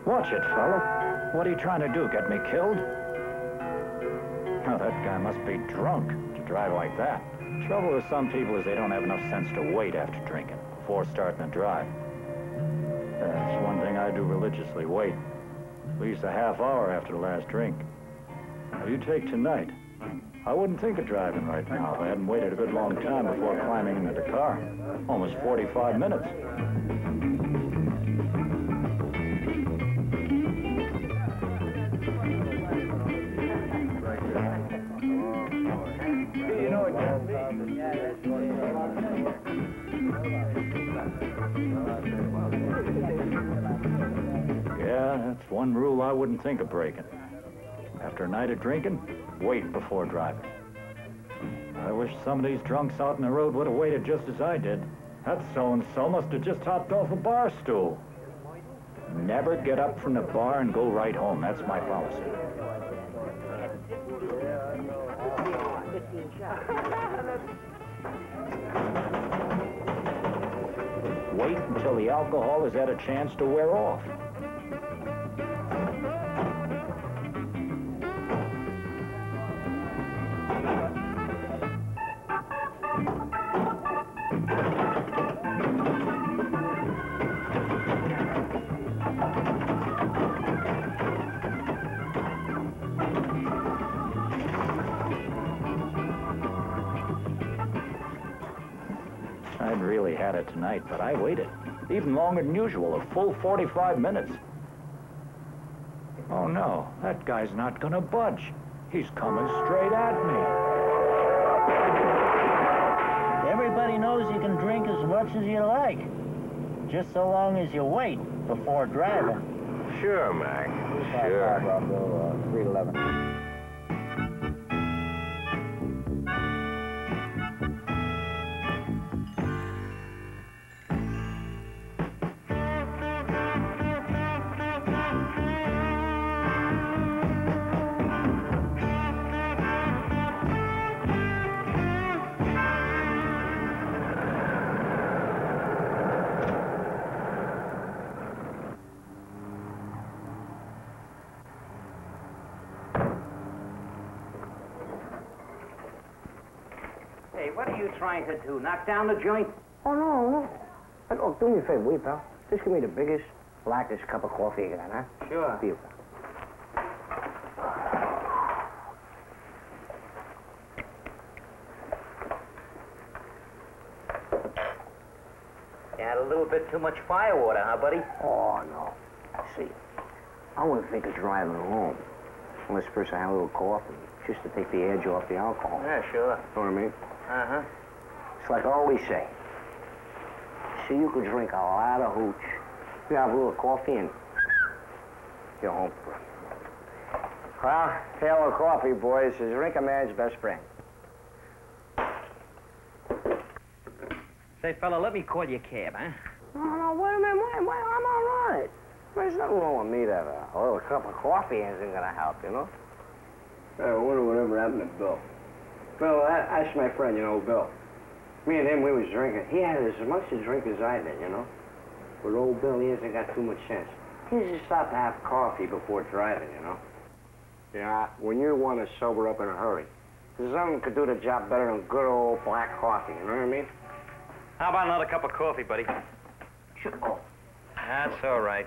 Watch it, fella. What are you trying to do, get me killed? Oh, that guy must be drunk to drive like that. Trouble with some people is they don't have enough sense to wait after drinking before starting to drive. That's one thing I do religiously, wait. At least a half hour after the last drink. Now, you take tonight. I wouldn't think of driving right now if I hadn't waited a good long time before climbing into the car. Almost 45 minutes. You know what, Yeah, that's one rule I wouldn't think of breaking. After a night of drinking, wait before driving. I wish some of these drunks out on the road would have waited just as I did. That so-and-so must have just hopped off a bar stool. Never get up from the bar and go right home. That's my policy. Wait until the alcohol has had a chance to wear off. had it tonight, but I waited. Even longer than usual, a full 45 minutes. Oh, no, that guy's not gonna budge. He's coming straight at me. Everybody knows you can drink as much as you like, just so long as you wait before driving. Sure, Mac. Sure. I'll go 311. Hey, what are you trying to do? Knock down the joint? Oh, no. Hey, look, do me a favor, will you, pal? Just give me the biggest, blackest cup of coffee you got, huh? Sure. See you, pal. You had a little bit too much firewater, huh, buddy? Oh, no. See, I wouldn't think of driving home unless first I had a little coffee, just to take the edge off the alcohol. Yeah, sure. Know what I mean? Uh-huh. It's like I always say. See, you could drink a lot of hooch. You have a little coffee and you're home. Well, pail of coffee, boys, is drink a man's best friend. Say, fella, let me call your cab, huh? No, wait a minute, wait, I'm all right. There's nothing wrong with me to have a little cup of coffee isn't gonna help, you know? I wonder whatever happened to Bill. Bill, that's my friend, you know, Bill. Me and him, we was drinking. He had as much to drink as I did, you know? But old Bill, he hasn't got too much sense. He just stopped to have coffee before driving, you know? Yeah, when you want to sober up in a hurry. Something could do the job better than good old black coffee, you know what I mean? How about another cup of coffee, buddy? Sure. Oh. That's all right.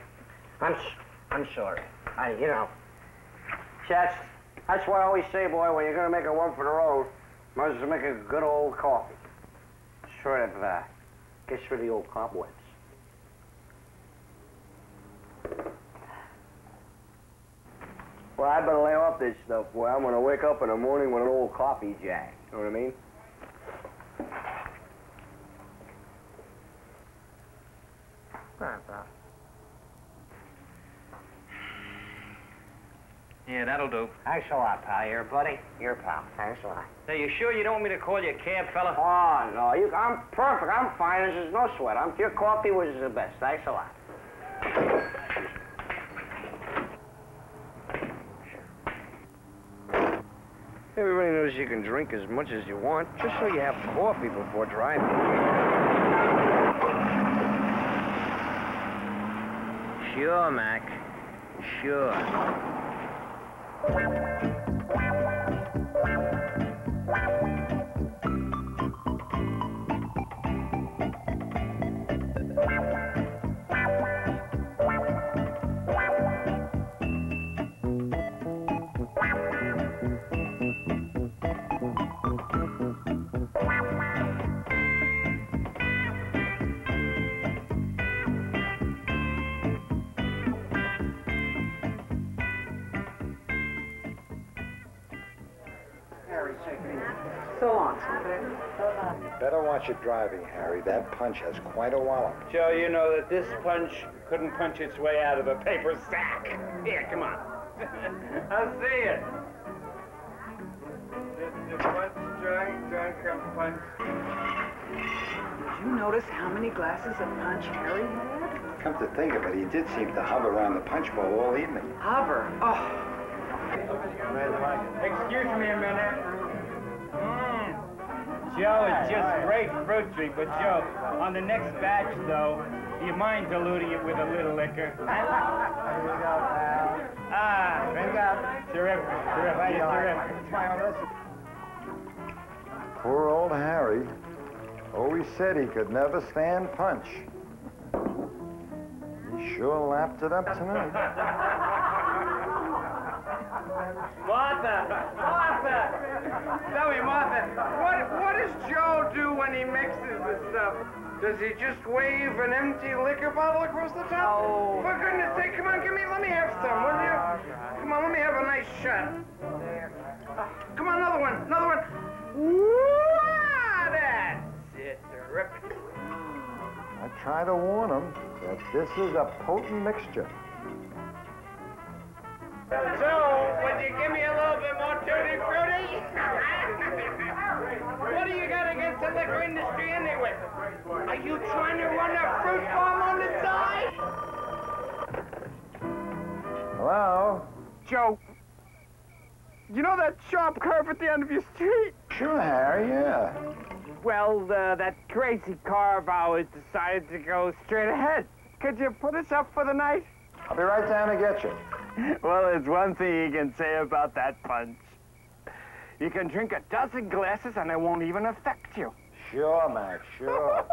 I'm sorry. You know, that's why I always say, boy, when you're gonna make a one for the road, might as well make a good old coffee. Sort of, gets rid of the old cobwebs. Well, I better lay off this stuff, boy. I'm gonna wake up in the morning with an old coffee jack. You know what I mean? Yeah, that'll do. Thanks a lot, pal. You're a buddy. You're a pal. Thanks a lot. Say, you sure you don't want me to call your cab, fella? Oh, no. I'm perfect. I'm fine. There's no sweat. Your coffee was the best. Thanks a lot. Everybody knows you can drink as much as you want, just so you have coffee before driving. Sure, Mac. Sure. So long. You better watch your driving, Harry. That punch has quite a wallop. Joe, you know that this punch couldn't punch its way out of a paper sack. Here, come on. I'll see it. The punch, drunk, punch. Did you notice how many glasses of punch Harry had? Come to think of it, he did seem to hover around the punch bowl all evening. Hover? Oh. Excuse me a minute. Joe, it's just grapefruit, but Joe, on the next batch, though, do you mind diluting it with a little liquor? There you go, pal. Drink up. Terrific. Poor old Harry. Always said he could never stand punch. He sure lapped it up tonight. Martha! Tell me, Martha, what does Joe do when he mixes the stuff? Does he just wave an empty liquor bottle across the top? Oh. For goodness sake, come on, let me have some, will you? Come on, let me have a nice shot. Come on, another one. Wow, that's it, terrific. I try to warn him that this is a potent mixture. So, would you give me a little bit more tutti frutti? What do you got against the liquor industry anyway? Are you trying to run a fruit farm on the side? Hello? Joe, you know that sharp curve at the end of your street? Sure, Harry, yeah. Well, that crazy car of ours decided to go straight ahead. Could you put us up for the night? I'll be right down to get you. Well, there's one thing you can say about that punch. You can drink a dozen glasses and it won't even affect you. Sure, Mac, sure.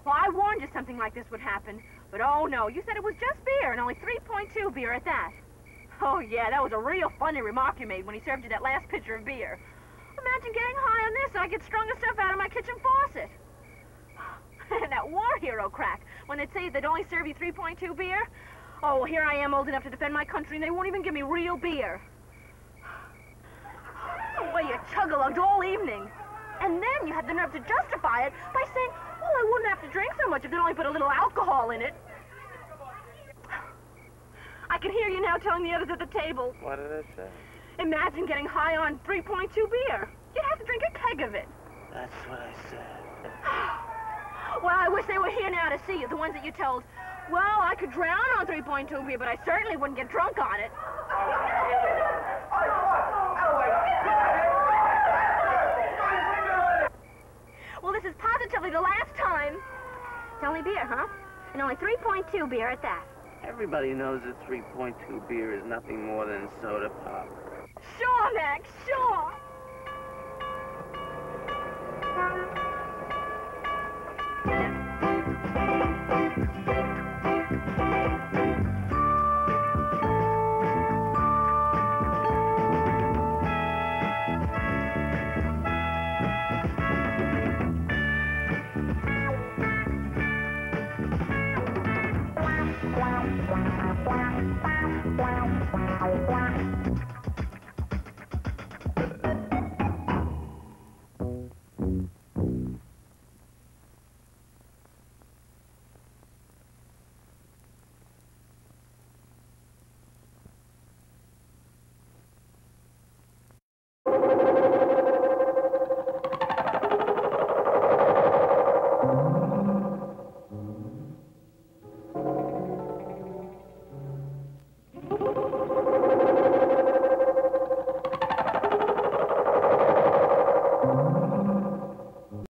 Well, I warned you something like this would happen. But oh no, you said it was just beer, and only 3.2 beer at that. Oh yeah, that was a real funny remark you made when he served you that last pitcher of beer. Imagine getting high on this and I get stronger stuff out of my kitchen faucet. And that war hero crack, when they'd say they'd only serve you 3.2 beer. Oh, here I am old enough to defend my country and they won't even give me real beer. Well, you chug-a-lugged all evening. And then you had the nerve to justify it by saying, well, I wouldn't have to drink so much if they'd only put a little alcohol in it. I can hear you now telling the others at the table. What did I say? Imagine getting high on 3.2 beer. You'd have to drink a keg of it. That's what I said. Well, I wish they were here now to see you, the ones that you told. Well, I could drown on 3.2 beer, but I certainly wouldn't get drunk on it. Well, this is positively the last time. It's only beer, huh? And only 3.2 beer at that. Everybody knows that 3.2 beer is nothing more than soda pop. Sure, Max, sure.